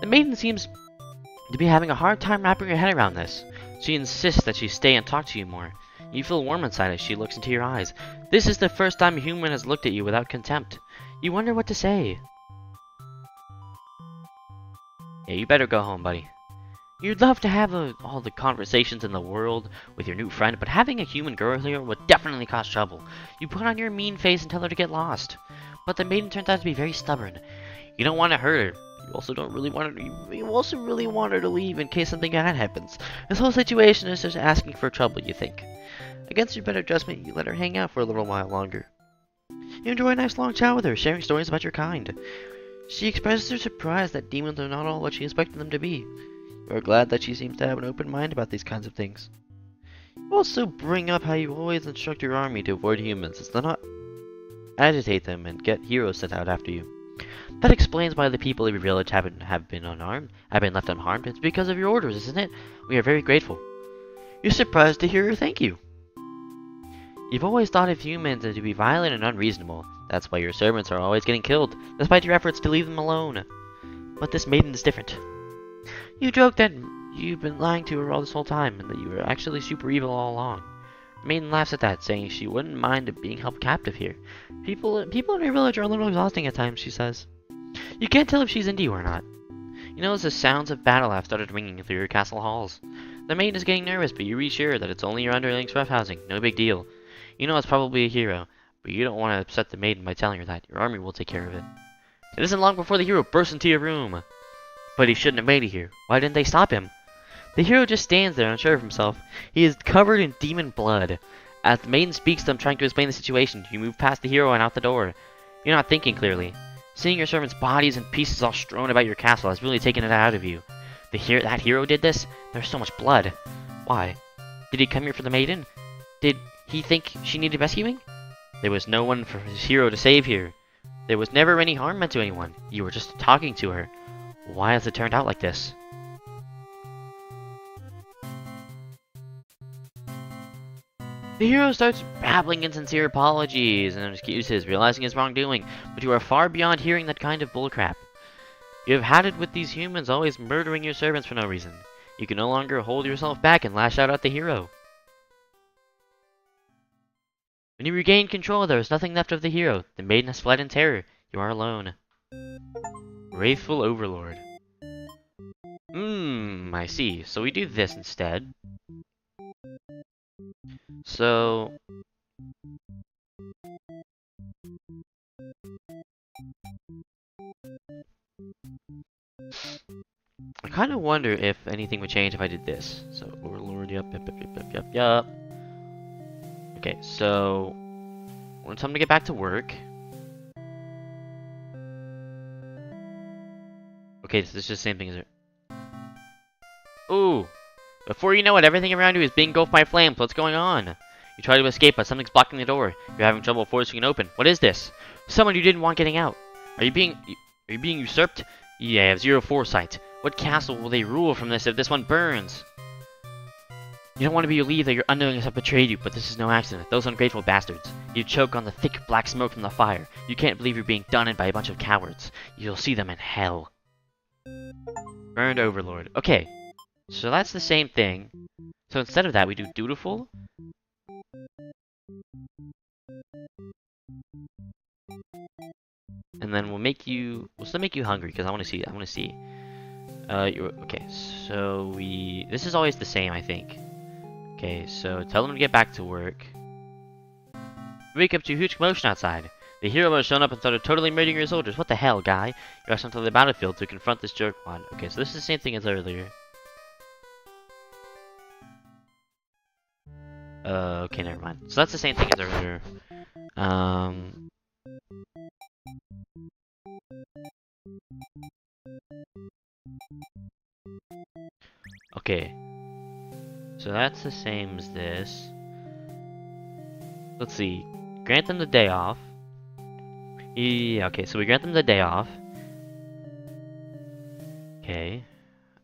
The maiden seems to be having a hard time wrapping her head around this. She insists that she stay and talk to you more. You feel warm inside as she looks into your eyes. This is the first time a human has looked at you without contempt. You wonder what to say. Yeah, you better go home, buddy. You'd love to have all the conversations in the world with your new friend, but having a human girl here would definitely cause trouble. You put on your mean face and tell her to get lost. But the maiden turns out to be very stubborn. You don't want to hurt her. You also really want her to leave in case something bad happens. This whole situation is just asking for trouble, you think. Against your better judgment, you let her hang out for a little while longer. You enjoy a nice long chat with her, sharing stories about your kind. She expresses her surprise that demons are not all what she expected them to be. You are glad that she seems to have an open mind about these kinds of things. You also bring up how you always instruct your army to avoid humans, as to not agitate them and get heroes sent out after you. That explains why the people of your village have been left unharmed. It's because of your orders, isn't it? We are very grateful. You're surprised to hear her thank you. You've always thought of humans to be violent and unreasonable. That's why your servants are always getting killed, despite your efforts to leave them alone. But this maiden is different. You joke that you've been lying to her all this whole time, and that you were actually super evil all along. The maiden laughs at that, saying she wouldn't mind being held captive here. People in her village are a little exhausting at times, she says. You can't tell if she's into you or not. You notice the sounds of battle have started ringing through your castle halls. The maiden is getting nervous, but you reassure her that it's only your underling's roughhousing, no big deal. You know it's probably a hero, but you don't want to upset the maiden by telling her that. Your army will take care of it. It isn't long before the hero bursts into your room. But he shouldn't have made it here. Why didn't they stop him? The hero just stands there, unsure of himself. He is covered in demon blood. As the maiden speaks to him, trying to explain the situation, you move past the hero and out the door. You're not thinking clearly. Seeing your servants' bodies and pieces all strewn about your castle has really taken it out of you. That hero did this? There's so much blood. Why? Did he come here for the maiden? Did he think she needed rescuing? There was no one for his hero to save here. There was never any harm meant to anyone. You were just talking to her. Why has it turned out like this? The hero starts babbling insincere apologies and excuses, realizing his wrongdoing, but you are far beyond hearing that kind of bullcrap. You have had it with these humans always murdering your servants for no reason. You can no longer hold yourself back and lash out at the hero. When you regain control, there is nothing left of the hero. The maiden has fled in terror. You are alone. Wrathful Overlord. I see. So we do this instead. So... I kind of wonder if anything would change if I did this. So, Overlord, yup. Okay, so... when it's time to get back to work... Okay, so this is the same thing as it. Ooh! Before you know it, everything around you is being engulfed by flames. What's going on? You try to escape, but something's blocking the door. You're having trouble forcing it open. What is this? Someone you didn't want getting out. Are you being usurped? Yeah, I have zero foresight. What castle will they rule from this if this one burns? You don't want to believe that your unknowings have betrayed you, but this is no accident. Those ungrateful bastards. You choke on the thick black smoke from the fire. You can't believe you're being done in by a bunch of cowards. You'll see them in hell. Burned Overlord. Okay, so that's the same thing. So instead of that, we do dutiful. And then we'll still make you hungry, because I want to see. Okay, so this is always the same, I think. Okay, so tell them to get back to work. Wake up to a huge commotion outside. The hero has shown up and started totally murdering your soldiers. What the hell, guy? You are sent to the battlefield to confront this jerkwad. Okay, so this is the same thing as earlier. Okay, never mind. So that's the same thing as earlier. Okay. So that's the same as this. Let's see. Grant them the day off. Yeah, okay, so we grant them the day off. Okay.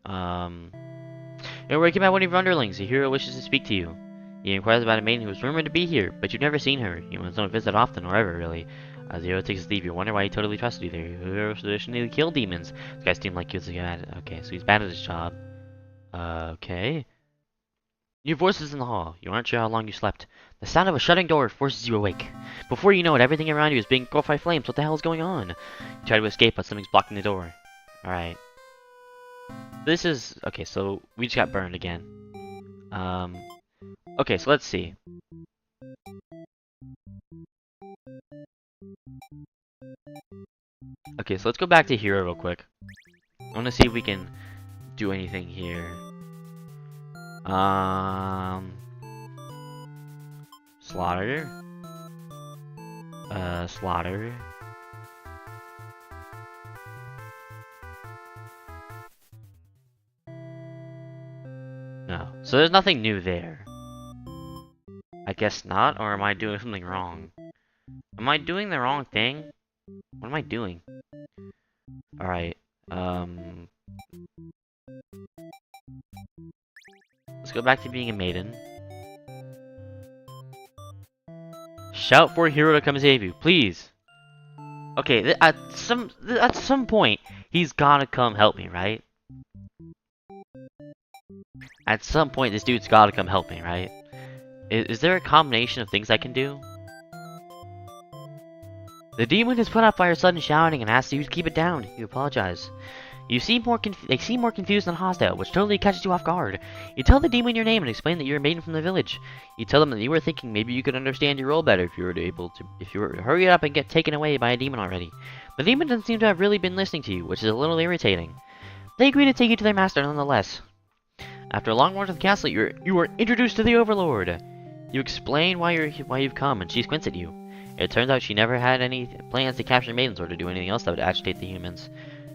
You're working about one of your underlings. The hero wishes to speak to you. He inquires about a maiden who is rumored to be here, but you've never seen her. Humans don't visit often, or ever, really. As the hero takes his leave, you wonder why he totally trusted you there. The hero traditionally kill demons. This guy seemed like he was bad. Okay, so he's bad at his job. Okay. Your voice is in the hall. You aren't sure how long you slept. The sound of a shutting door forces you awake. Before you know it, everything around you is being engulfed by flames. What the hell is going on? You try to escape, but something's blocking the door. Alright. This is... okay, so we just got burned again. Okay, so let's see. Okay, so let's go back to Hero real quick. I want to see if we can do anything here. Slaughter. Slaughter. No. So there's nothing new there. I guess not, or am I doing something wrong? Am I doing the wrong thing? What am I doing? Alright, let's go back to being a maiden. Shout for a hero to come save you, please! Okay, at some point, he's gotta come help me, right? At some point, this dude's gotta come help me, right? Is there a combination of things I can do? The demon is put out by your sudden shouting and asks you to keep it down. You apologize. They seem more confused than hostile, which totally catches you off guard. You tell the demon your name and explain that you're a maiden from the village. You tell them that you were thinking maybe you could understand your role better if you were to hurry up and get taken away by a demon already. The demon doesn't seem to have really been listening to you, which is a little irritating. They agree to take you to their master nonetheless. After a long walk to the castle, you are introduced to the Overlord. You explain why you've come, and she squints at you. It turns out she never had any plans to capture maidens or to do anything else that would agitate the humans.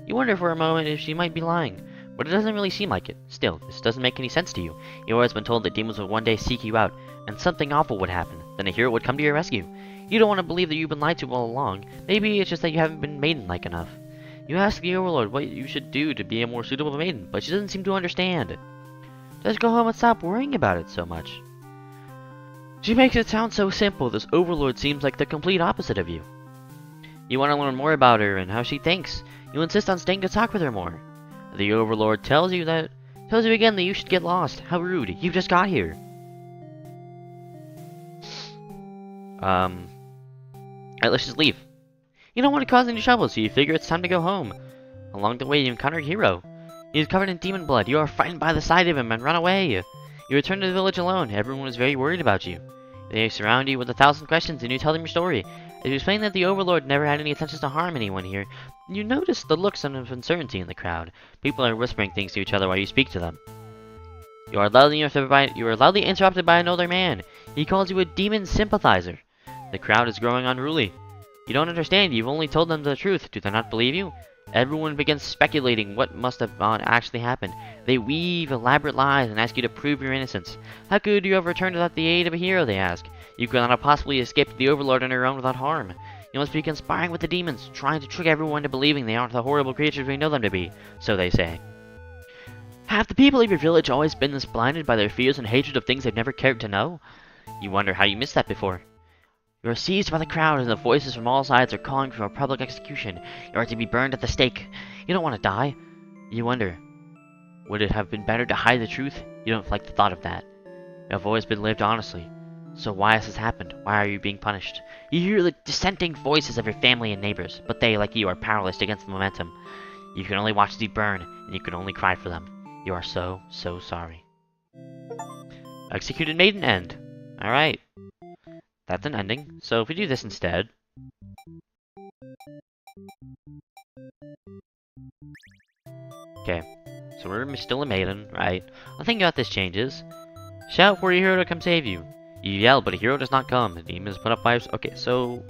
You wonder for a moment if she might be lying, but it doesn't really seem like it. Still, this doesn't make any sense to you. You've always been told that demons would one day seek you out, and something awful would happen. Then a hero would come to your rescue. You don't want to believe that you've been lied to all along. Maybe it's just that you haven't been maiden-like enough. You ask the Overlord what you should do to be a more suitable maiden, but she doesn't seem to understand. Just go home and stop worrying about it so much. She makes it sound so simple. This overlord seems like the complete opposite of you. You want to learn more about her and how she thinks. You insist on staying to talk with her more. The overlord tells you again that you should get lost. How rude. You just got here. Alright, let's just leave. You don't want to cause any trouble, so you figure it's time to go home. Along the way, you encounter Hero. He is covered in demon blood. You are frightened by the sight of him and run away. You return to the village alone. Everyone is very worried about you. They surround you with 1,000 questions, and you tell them your story. As you explain that the Overlord never had any intentions to harm anyone here, you notice the looks of uncertainty in the crowd. People are whispering things to each other while you speak to them. You are loudly interrupted by another man. He calls you a demon sympathizer. The crowd is growing unruly. You don't understand. You've only told them the truth. Do they not believe you? Everyone begins speculating what must have actually happened. They weave elaborate lies and ask you to prove your innocence. How could you have returned without the aid of a hero, they ask. You could not have possibly escaped the Overlord on your own without harm. You must be conspiring with the demons, trying to trick everyone into believing they aren't the horrible creatures we know them to be, so they say. Have the people of your village always been this blinded by their fears and hatred of things they've never cared to know? You wonder how you missed that before. You are seized by the crowd, and the voices from all sides are calling for a public execution. You are to be burned at the stake. You don't want to die. You wonder, would it have been better to hide the truth? You don't like the thought of that. You have always been lived honestly. So why has this happened? Why are you being punished? You hear the dissenting voices of your family and neighbors, but they, like you, are powerless against the momentum. You can only watch these burn, and you can only cry for them. You are so, so sorry. Executed Maiden End. Alright. That's an ending. So if we do this instead. Okay. So we're still a maiden, right? I think how this changes. Shout for your hero to come save you. You yell, but a hero does not come. The demon is put up by... Okay, so...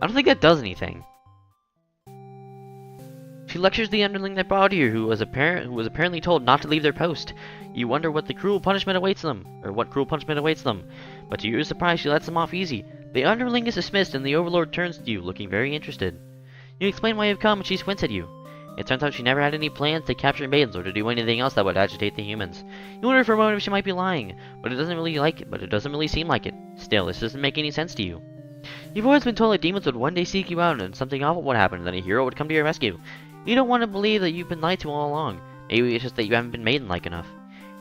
I don't think that does anything. She lectures the underling that brought her, who was apparently told not to leave their post. You wonder what cruel punishment awaits them. But to your surprise, she lets them off easy. The underling is dismissed, and the Overlord turns to you, looking very interested. You explain why you've come, and she squints at you. It turns out she never had any plans to capture maidens or to do anything else that would agitate the humans. You wonder for a moment if she might be lying, but it doesn't really seem like it. Still, this doesn't make any sense to you. You've always been told that demons would one day seek you out and something awful would happen, and then a hero would come to your rescue. You don't want to believe that you've been lied to all along. Maybe it's just that you haven't been maiden-like enough.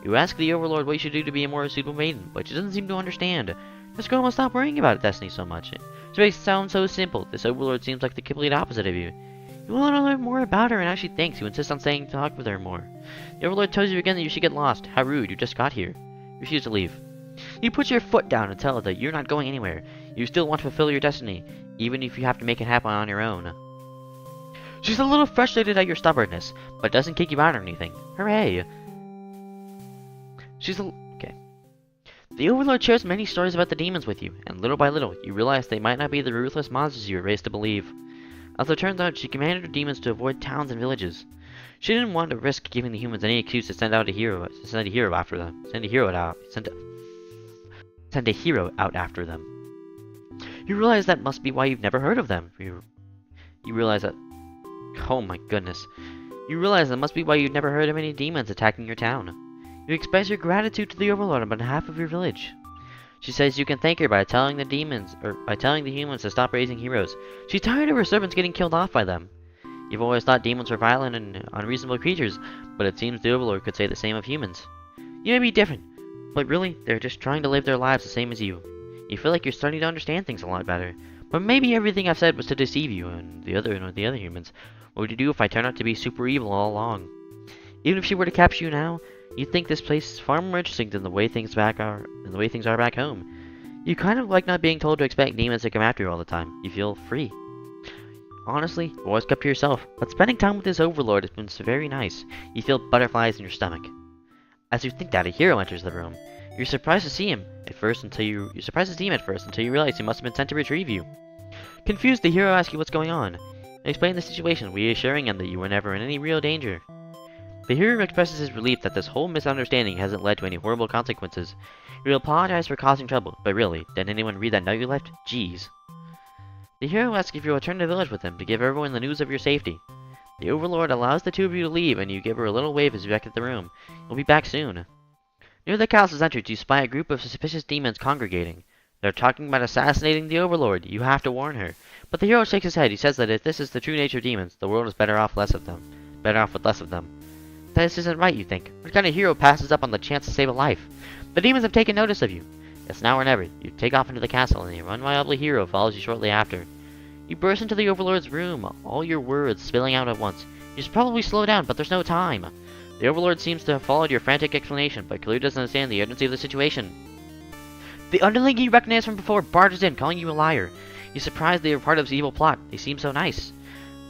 You ask the Overlord what you should do to be a more suitable maiden, but she doesn't seem to understand. This girl must stop worrying about Destiny so much. It makes it sound so simple. This Overlord seems like the complete opposite of you. You want to learn more about her and how she thinks. You insist on staying to talk with her more. The Overlord tells you again that you should get lost. How rude, you just got here. You refuse to leave. You put your foot down and tell her that you're not going anywhere. You still want to fulfill your destiny, even if you have to make it happen on your own. She's a little frustrated at your stubbornness, but doesn't kick you out or anything. Hooray! Okay. The Overlord shares many stories about the demons with you, and little by little, you realize they might not be the ruthless monsters you were raised to believe. As it turns out, she commanded her demons to avoid towns and villages. She didn't want to risk giving the humans any excuse to send a hero out after them. You realize that must be why you've never heard of them. You realize that... Oh my goodness. You realize that must be why you've never heard of any demons attacking your town. You express your gratitude to the Overlord on behalf of your village. She says you can thank her by telling the humans to stop raising heroes. She's tired of her servants getting killed off by them. You've always thought demons were violent and unreasonable creatures, but it seems the Overlord could say the same of humans. You may be different, but really, they're just trying to live their lives the same as you. You feel like you're starting to understand things a lot better. But maybe everything I've said was to deceive you and the other humans. What would you do if I turned out to be super evil all along? Even if she were to capture you now, you'd think this place is far more interesting than the way things are back home. You kind of like not being told to expect demons to come after you all the time. You feel free. Honestly, you've always kept to yourself, but spending time with this Overlord has been very nice. You feel butterflies in your stomach. As you think that, a hero enters the room. You're surprised to see him at first until you realize he must have been sent to retrieve you. Confused, the hero asks you what's going on. Explain the situation, reassuring him that you were never in any real danger. The hero expresses his relief that this whole misunderstanding hasn't led to any horrible consequences. You apologize for causing trouble, but really, did anyone read that note you left? Jeez. The hero asks if you'll return to the village with him to give everyone the news of your safety. The Overlord allows the two of you to leave, and you give her a little wave as you exit the room. You'll be back soon. Near the castle's entrance, you spy a group of suspicious demons congregating. They're talking about assassinating the Overlord. You have to warn her. But the hero shakes his head. He says that if this is the true nature of demons, the world is better off with less of them. This isn't right, you think. What kind of hero passes up on the chance to save a life? The demons have taken notice of you. It's now or never. You take off into the castle, and the unreliable hero follows you shortly after. You burst into the Overlord's room, all your words spilling out at once. You should probably slow down, but there's no time. The Overlord seems to have followed your frantic explanation, but clearly doesn't understand the urgency of the situation. The underling you recognized from before barges in, calling you a liar. He's surprised they were part of his evil plot. They seem so nice.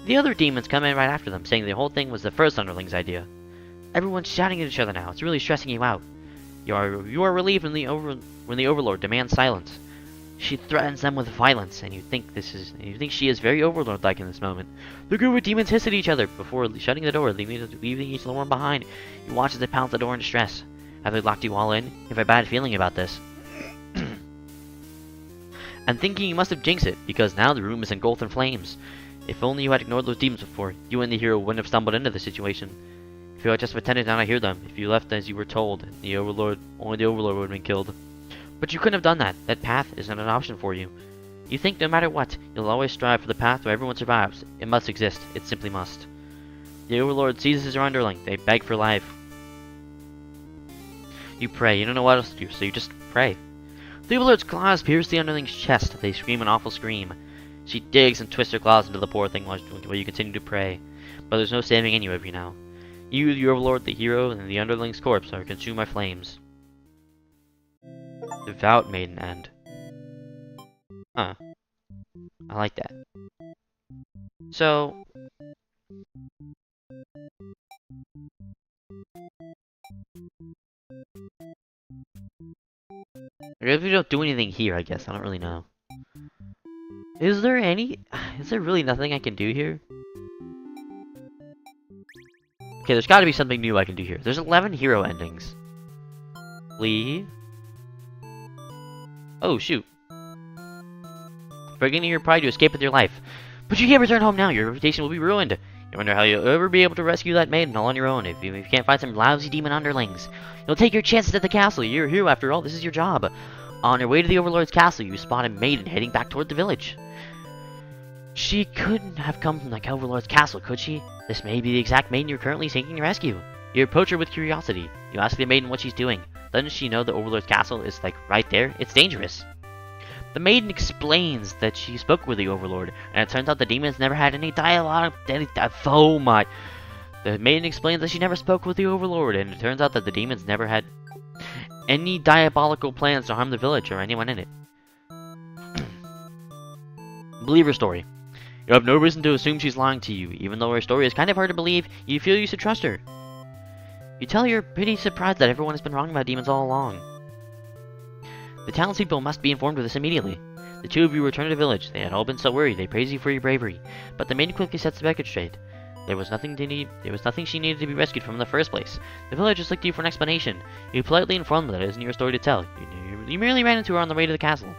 The other demons come in right after them, saying the whole thing was the first underling's idea. Everyone's shouting at each other now. It's really stressing you out. You are relieved when the Overlord demands silence. She threatens them with violence, and you think she is very Overlord-like in this moment. The group of demons hiss at each other before shutting the door, leaving each one behind. You watch as they pound the door in distress. Have they locked you all in? You have a bad feeling about this. And thinking you must have jinxed it, because now the room is engulfed in flames. If only you had ignored those demons before, you and the hero wouldn't have stumbled into the situation. If you had just pretended not to hear them, if you left as you were told, only the Overlord would have been killed. But you couldn't have done that. That path isn't an option for you. You think no matter what, you'll always strive for the path where everyone survives. It must exist. It simply must. The Overlord seizes your underling. They beg for life. You pray. You don't know what else to do, so you just pray. The Overlord's claws pierce the underling's chest. They scream an awful scream. She digs and twists her claws into the poor thing while you continue to pray. But there's no saving any of you now. You, the Overlord, the hero, and the underling's corpse are consumed by flames. Devout Maiden End. Huh. I like that. So... I guess we don't do anything here, I guess. I don't really know. Is there really nothing I can do here? Okay, there's gotta be something new I can do here. There's 11 hero endings. Leave. Oh, shoot. Forgetting your pride to escape with your life. But you can't return home now. Your reputation will be ruined. You wonder how you'll ever be able to rescue that maiden all on your own if you can't find some lousy demon underlings. You'll take your chances at the castle. You're a hero after all. This is your job. On your way to the Overlord's castle, you spot a maiden heading back toward the village. She couldn't have come from the Overlord's castle, could she? This may be the exact maiden you're currently seeking to rescue. You approach her with curiosity. You ask the maiden what she's doing. Doesn't she know the Overlord's castle is, right there? It's dangerous. The maiden explains that she spoke with the Overlord, and it turns out the demons never had any dialogue. Oh my. The maiden explains that she never spoke with the Overlord, and it turns out that the demons never had any diabolical plans to harm the village or anyone in it. Believe her story. You have no reason to assume she's lying to you. Even though her story is kind of hard to believe, you feel you should trust her. You tell her you're pretty surprised that everyone has been wrong about demons all along. The townspeople must be informed of this immediately. The two of you return to the village. They had all been so worried. They praise you for your bravery. But the maiden quickly sets the record straight. There was nothing she needed to be rescued from in the first place. The villagers looked to you for an explanation. You politely informed them that it isn't your story to tell. You merely ran into her on the way to the castle.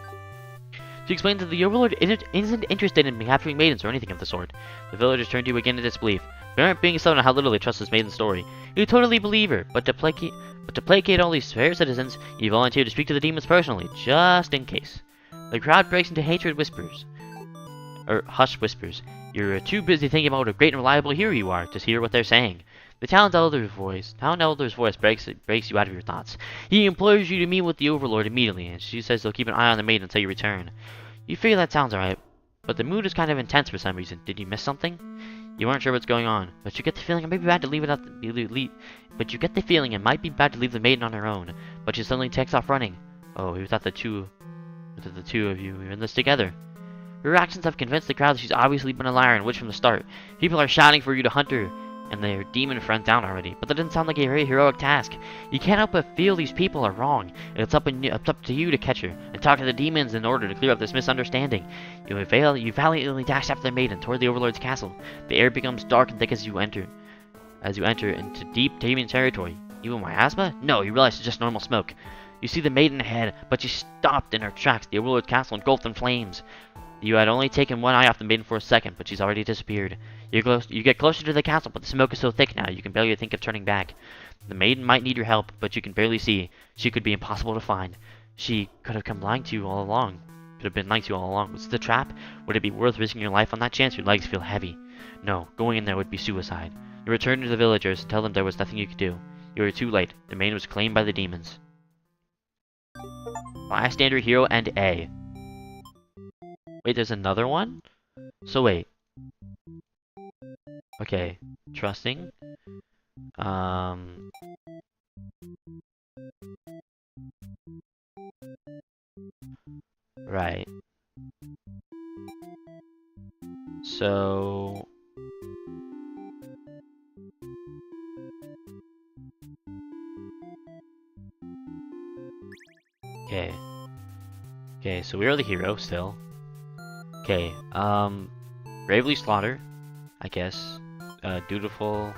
She explained that the Overlord isn't interested in capturing maidens or anything of the sort. The villagers turned to you again in disbelief. They aren't being so on how little they trust this maiden's story. You totally believe her, but to placate all these fair citizens, you volunteer to speak to the demons personally, just in case. The crowd breaks into hatred whispers. Hushed whispers. You're too busy thinking about what a great and reliable hero you are to hear what they're saying. The town elder's voice breaks you out of your thoughts. He implores you to meet with the Overlord immediately, and she says they'll keep an eye on the maiden until you return. You figure that sounds alright, but the mood is kind of intense for some reason. Did you miss something? You aren't sure what's going on, but you get the feeling it might be bad to leave the maiden on her own. But she suddenly takes off running. Oh, we thought the two of you were in this together. Her actions have convinced the crowd that she's obviously been a liar and witch from the start. People are shouting for you to hunt her and their demon friend down already, but that doesn't sound like a very heroic task. You can't help but feel these people are wrong, and it's up to you to catch her and talk to the demons in order to clear up this misunderstanding. You valiantly dash after the maiden toward the Overlord's castle. The air becomes dark and thick as you enter into deep demon territory. You my asthma? No, you realize it's just normal smoke. You see the maiden ahead, but she stopped in her tracks. The Overlord's castle engulfed in flames. You had only taken one eye off the maiden for a second, but she's already disappeared. You get closer to the castle, but the smoke is so thick now you can barely think of turning back. The maiden might need your help, but you can barely see. She could be impossible to find. She could have come lying to you all along. Could have been lying to you all along. Was it a trap? Would it be worth risking your life on that chance? Your legs feel heavy. No, going in there would be suicide. You returned to the villagers and tell them there was nothing you could do. You were too late. The maiden was claimed by the demons. Bystander, hero, and A. Wait, there's another one? So wait. Okay. Trusting. Right. So... Okay. Okay, so we are the hero still. Okay, bravely slaughter, I guess. Dutiful.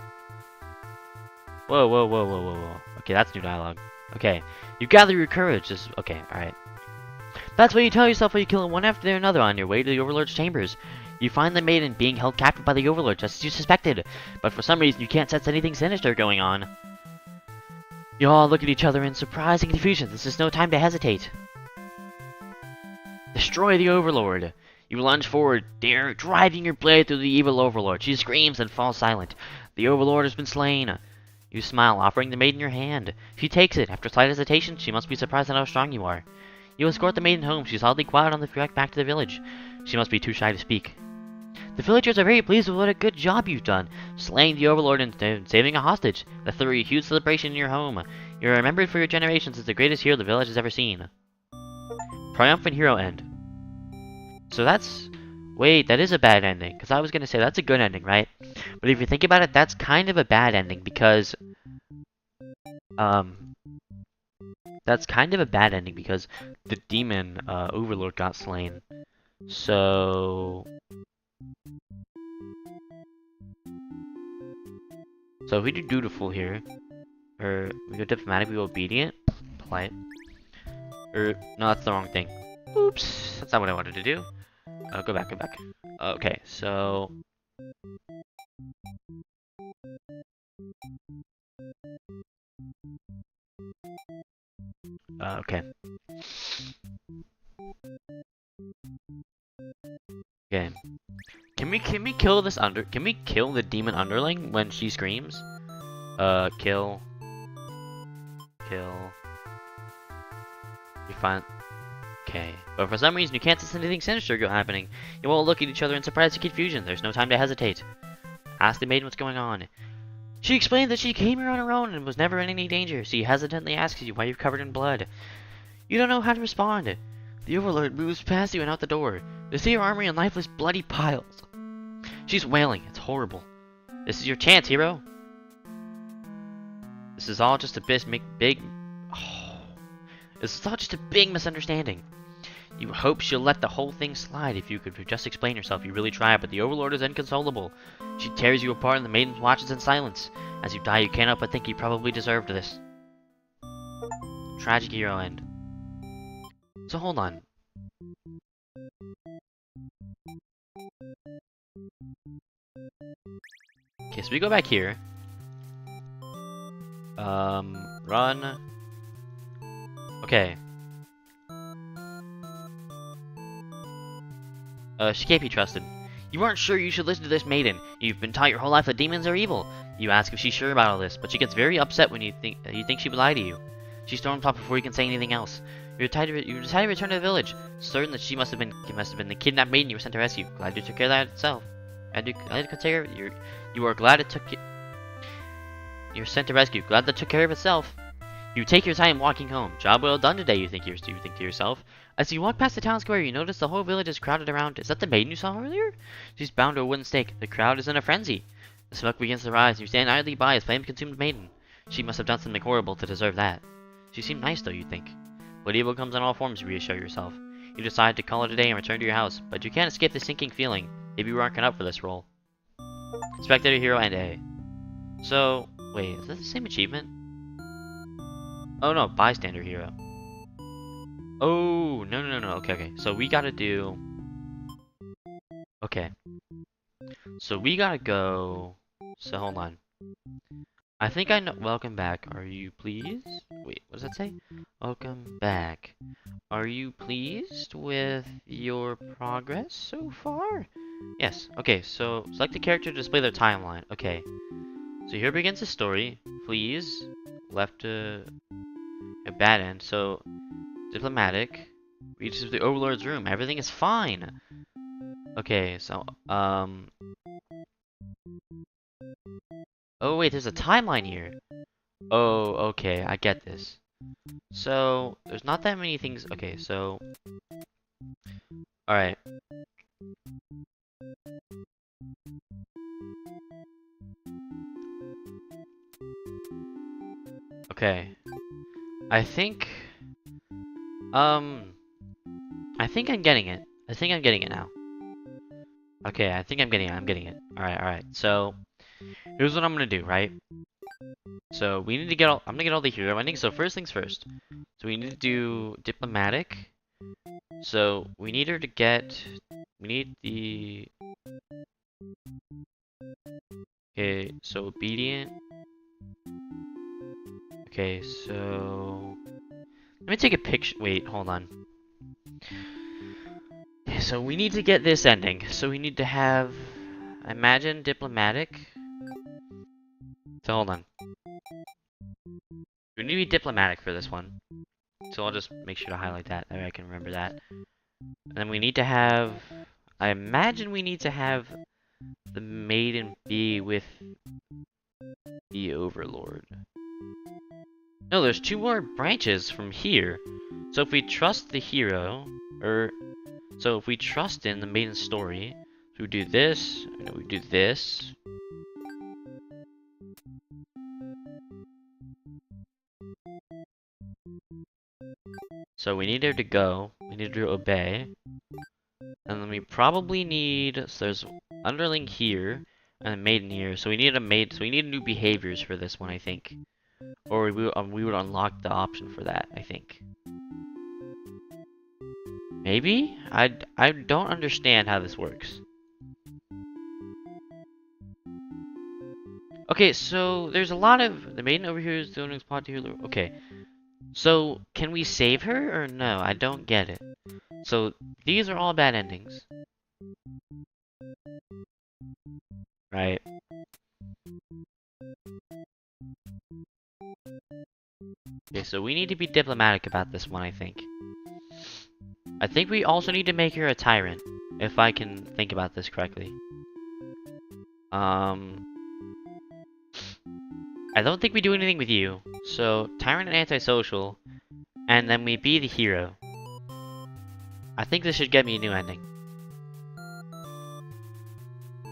Whoa, whoa, whoa, whoa, whoa, whoa. Okay, that's new dialogue. Okay, you gather your courage. Okay, alright. That's what you tell yourself while you kill one after another on your way to the Overlord's chambers. You find the maiden being held captive by the Overlord, just as you suspected. But for some reason, you can't sense anything sinister going on. You all look at each other in surprise and confusion. This is no time to hesitate. Destroy the Overlord. You lunge forward, driving your blade through the evil Overlord. She screams and falls silent. The Overlord has been slain. You smile, offering the maiden your hand. She takes it. After slight hesitation, she must be surprised at how strong you are. You escort the maiden home. She's oddly quiet on the trek back to the village. She must be too shy to speak. The villagers are very pleased with what a good job you've done, slaying the Overlord and saving a hostage. They threw a huge celebration in your home. You're remembered for your generations as the greatest hero the village has ever seen. Triumphant hero end. So that's... Wait, that is a bad ending. Because I was going to say that's a good ending, right? But if you think about it, that's kind of a bad ending because... That's kind of a bad ending because the demon Overlord got slain. So... So if we do dutiful here, or we go diplomatic, we go obedient, polite, or no, that's the wrong thing. Oops, that's not what I wanted to do. Go back, go back. Okay, so okay. Okay. Can we kill this can we kill the demon underling when she screams? Kill. You find... Okay. But for some reason you can't sense anything sinister happening. You all look at each other in surprise and confusion. There's no time to hesitate. Ask the maiden what's going on. She explained that she came here on her own and was never in any danger. She hesitantly asks you why you're covered in blood. You don't know how to respond. The Overlord moves past you and out the door. They see your armory and lifeless bloody piles. She's wailing. It's horrible. This is your chance, hero. This is all just a This is all just a big misunderstanding. You hope she'll let the whole thing slide if you could just explain yourself. You really try, but the Overlord is inconsolable. She tears you apart and the maiden watches in silence. As you die, you can't help but think you probably deserved this. Tragic hero end. So hold on. Okay, so we go back here. Run. Okay. She can't be trusted. You aren't sure you should listen to this maiden. You've been taught your whole life that demons are evil. You ask if she's sure about all this, but she gets very upset when you think she would lie to you. She storms off before you can say anything else. You decide to return to the village, certain that she must have been the kidnapped maiden you were sent to rescue. Glad you took care of that itself. You are glad it took it. You're sent to rescue. Glad that took care of itself. You take your time walking home. Job well done today, you think to yourself. As you walk past the town square, you notice the whole village is crowded around. Is that the maiden you saw earlier? She's bound to a wooden stake. The crowd is in a frenzy. The smoke begins to rise, and you stand idly by as flame-consumed maiden. She must have done something horrible to deserve that. She seemed nice, though, you think. But evil comes in all forms, you reassure yourself. You decide to call it a day and return to your house, but you can't escape the sinking feeling. Maybe you aren't cut up for this role. Spectator, hero, and A. So, wait, is that the same achievement? Oh no, bystander hero. Oh, no. Okay. So we gotta do... Okay. So we gotta go... So hold on. I think I know... Welcome back. Are you pleased wait, what does that say? Welcome back. Are you pleased with your progress so far? Yes. Okay, so select the character to display their timeline. Okay. So here begins the story. Please. Left to a bad end. So, diplomatic. Reaches the Overlord's room. Everything is fine. Okay, so, oh wait, there's a timeline here. Oh, okay, I get this. So, there's not that many things. Okay, so, alright. Okay. I think, I think I'm getting it. I think I'm getting it now. Okay, I think I'm getting it. I'm getting it. Alright, alright. So, here's what I'm gonna do, right? So, we need to get all, I'm gonna get all the hero endings. So, first things first. So, we need to do diplomatic. So, we need her to get, we need the, okay, so obedient. Okay, so, let me take a picture. Wait, hold on. Okay, so we need to get this ending. So, we need to have, imagine diplomatic. So, hold on. We need to be diplomatic for this one. So I'll just make sure to highlight that. That way I can remember that. And then we need to have... I imagine we need to have the maiden be with the Overlord. No, there's 2 more branches from here. So if we trust the hero, so if we trust in the maiden's story, so we do this, and we do this. So we need her to go, we need her to obey. And then we probably need, so there's underling here, and a maiden here. So we need a maid, so we need new behaviors for this one, I think. Or we would unlock the option for that, I think. Maybe? I don't understand how this works. Okay, so there's a lot of, the maiden over here is doing his plot to heal. Okay. So, can we save her or no? I don't get it. So, these are all bad endings. Right. Okay, so we need to be diplomatic about this one, I think. I think we also need to make her a tyrant, if I can think about this correctly. I don't think we do anything with you. So, tyrant and antisocial, and then we be the hero. I think this should get me a new ending.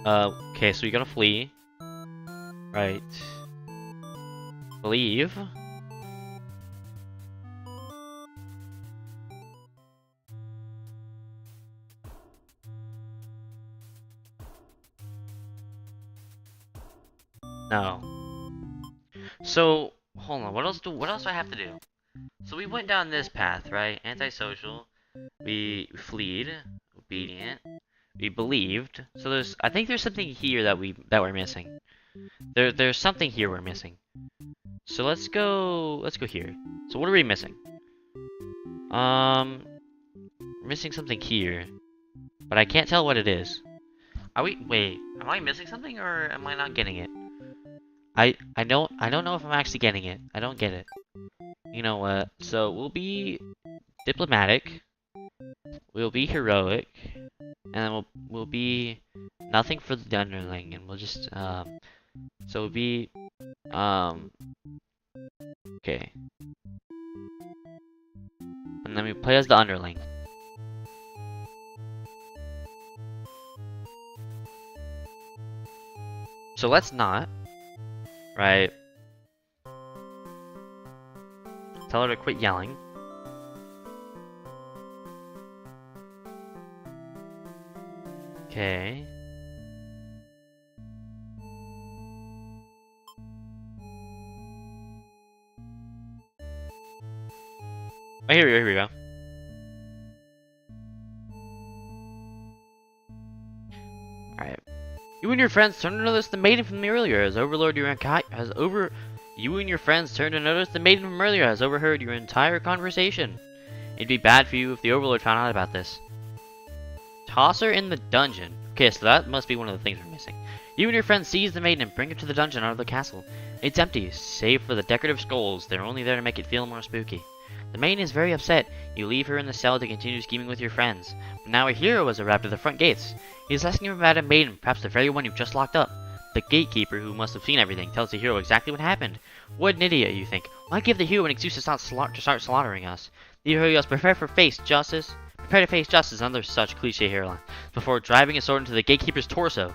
Okay, so we gotta flee. Right. Leave. No. So, hold on, what else do I have to do? So we went down this path, right? Antisocial. We fleed. Obedient. We believed. So I think there's something here that we're missing. There's something here we're missing. So let's go here. So what are we missing? We're missing something here. But I can't tell what it is. Wait, am I missing something or am I not getting it? I don't know if I'm actually getting it. I don't get it. You know what? So we'll be diplomatic. We'll be heroic. And then we'll be nothing for the underling, and we'll just so we'll be okay. And then we play as the underling. So let's not, right? Tell her to quit yelling. Okay. Oh, here we go. Alright. You and your friends turned to notice the maiden from the earlier. As Overlord, You and your friends turn to notice the maiden from earlier has overheard your entire conversation. It'd be bad for you if the Overlord found out about this. Toss her in the dungeon. Okay, so that must be one of the things we're missing. You and your friends seize the maiden and bring her to the dungeon out of the castle. It's empty, save for the decorative skulls. They're only there to make it feel more spooky. The maiden is very upset. You leave her in the cell to continue scheming with your friends. But now a hero has arrived at the front gates. He's asking about a maiden, perhaps the very one you've just locked up. The gatekeeper, who must have seen everything, tells the hero exactly what happened. What an idiot, you think. Why give the hero an excuse to start slaughtering us? The hero yells, prepare to face justice and other such cliche hairline, before driving a sword into the gatekeeper's torso.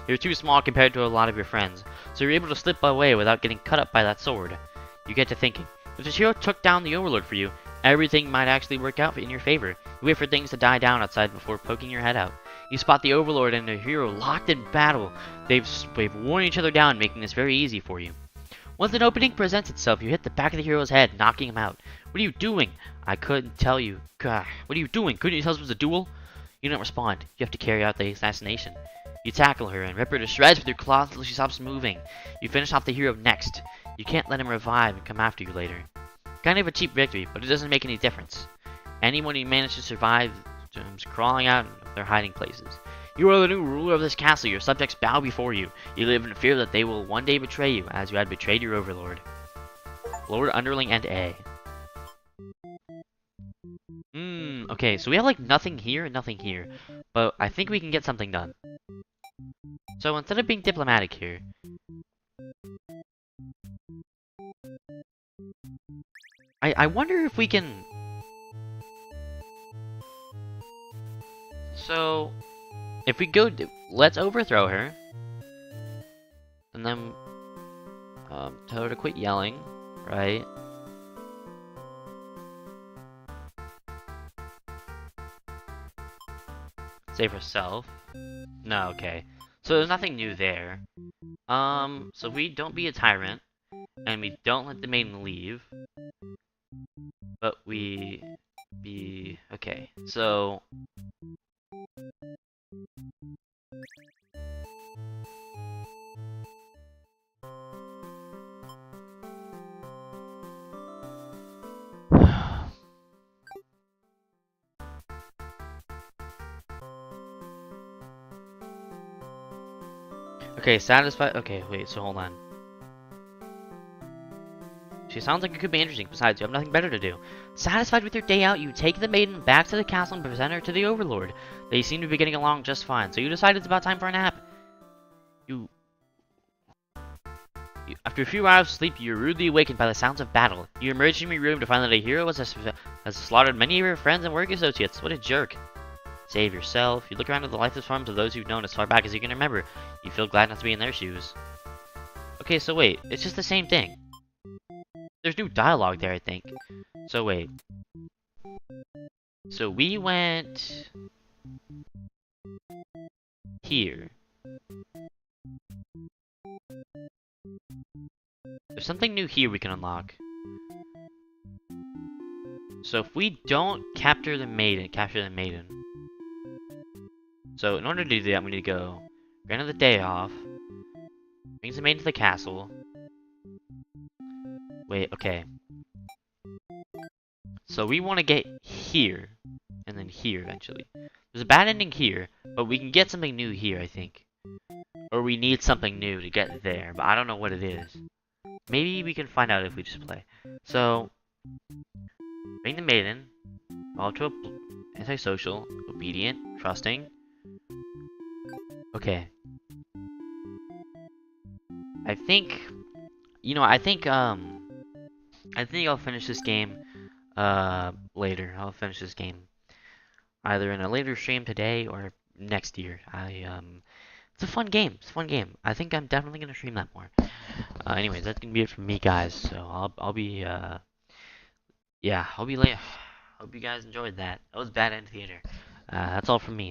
You're too small compared to a lot of your friends, so you're able to slip away without getting cut up by that sword. You get to thinking, if the hero took down the Overlord for you, everything might actually work out in your favor. You wait for things to die down outside before poking your head out. You spot the Overlord and the hero locked in battle. They've worn each other down, making this very easy for you. Once an opening presents itself, you hit the back of the hero's head, knocking him out. What are you doing? I couldn't tell you. God, what are you doing? Couldn't you tell us it was a duel? You don't respond. You have to carry out the assassination. You tackle her and rip her to shreds with your claws until she stops moving. You finish off the hero next. You can't let him revive and come after you later. Kind of a cheap victory, but it doesn't make any difference. Anyone who managed to survive comes crawling out of their hiding places. You are the new ruler of this castle. Your subjects bow before you. You live in fear that they will one day betray you, as you had betrayed your overlord. Lord Underling and A. Okay, so we have like nothing here and nothing here. But I think we can get something done. So instead of being diplomatic here, I wonder if we can... So, if we go... Let's overthrow her. And then... tell her to quit yelling, right? Save herself. No, okay. So there's nothing new there. So we don't be a tyrant. And we don't let the maiden leave. But we... be... Okay, so... Okay, satisfied. Okay, wait, so hold on. She sounds like it could be interesting. Besides, you have nothing better to do. Satisfied with your day out, you take the maiden back to the castle and present her to the Overlord. They seem to be getting along just fine, so you decide it's about time for a nap. After a few hours of sleep, you're rudely awakened by the sounds of battle. You emerge from your room to find that a hero has slaughtered many of your friends and work associates. What a jerk. Save yourself. You look around at the lifeless forms of those you've known as far back as you can remember. You feel glad not to be in their shoes. Okay, so wait. It's just the same thing. There's new dialogue there, I think. So wait. So we went... here. There's something new here we can unlock. So if we don't capture the maiden... So in order to do that, we need to go... grant her the day off. Brings the maiden to the castle. Wait, okay. So we want to get here. And then here, eventually. There's a bad ending here, but we can get something new here, I think. Or we need something new to get there, but I don't know what it is. Maybe we can find out if we just play. So, bring the maiden. All to antisocial, obedient, trusting. Okay. I think I'll finish this game later. I'll finish this game either in a later stream today or next year. It's a fun game. It's a fun game. I think I'm definitely gonna stream that more. Anyways, that's gonna be it from me, guys. So I'll be yeah, I'll be late. Hope you guys enjoyed that. That was Bad End Theater. That's all from me.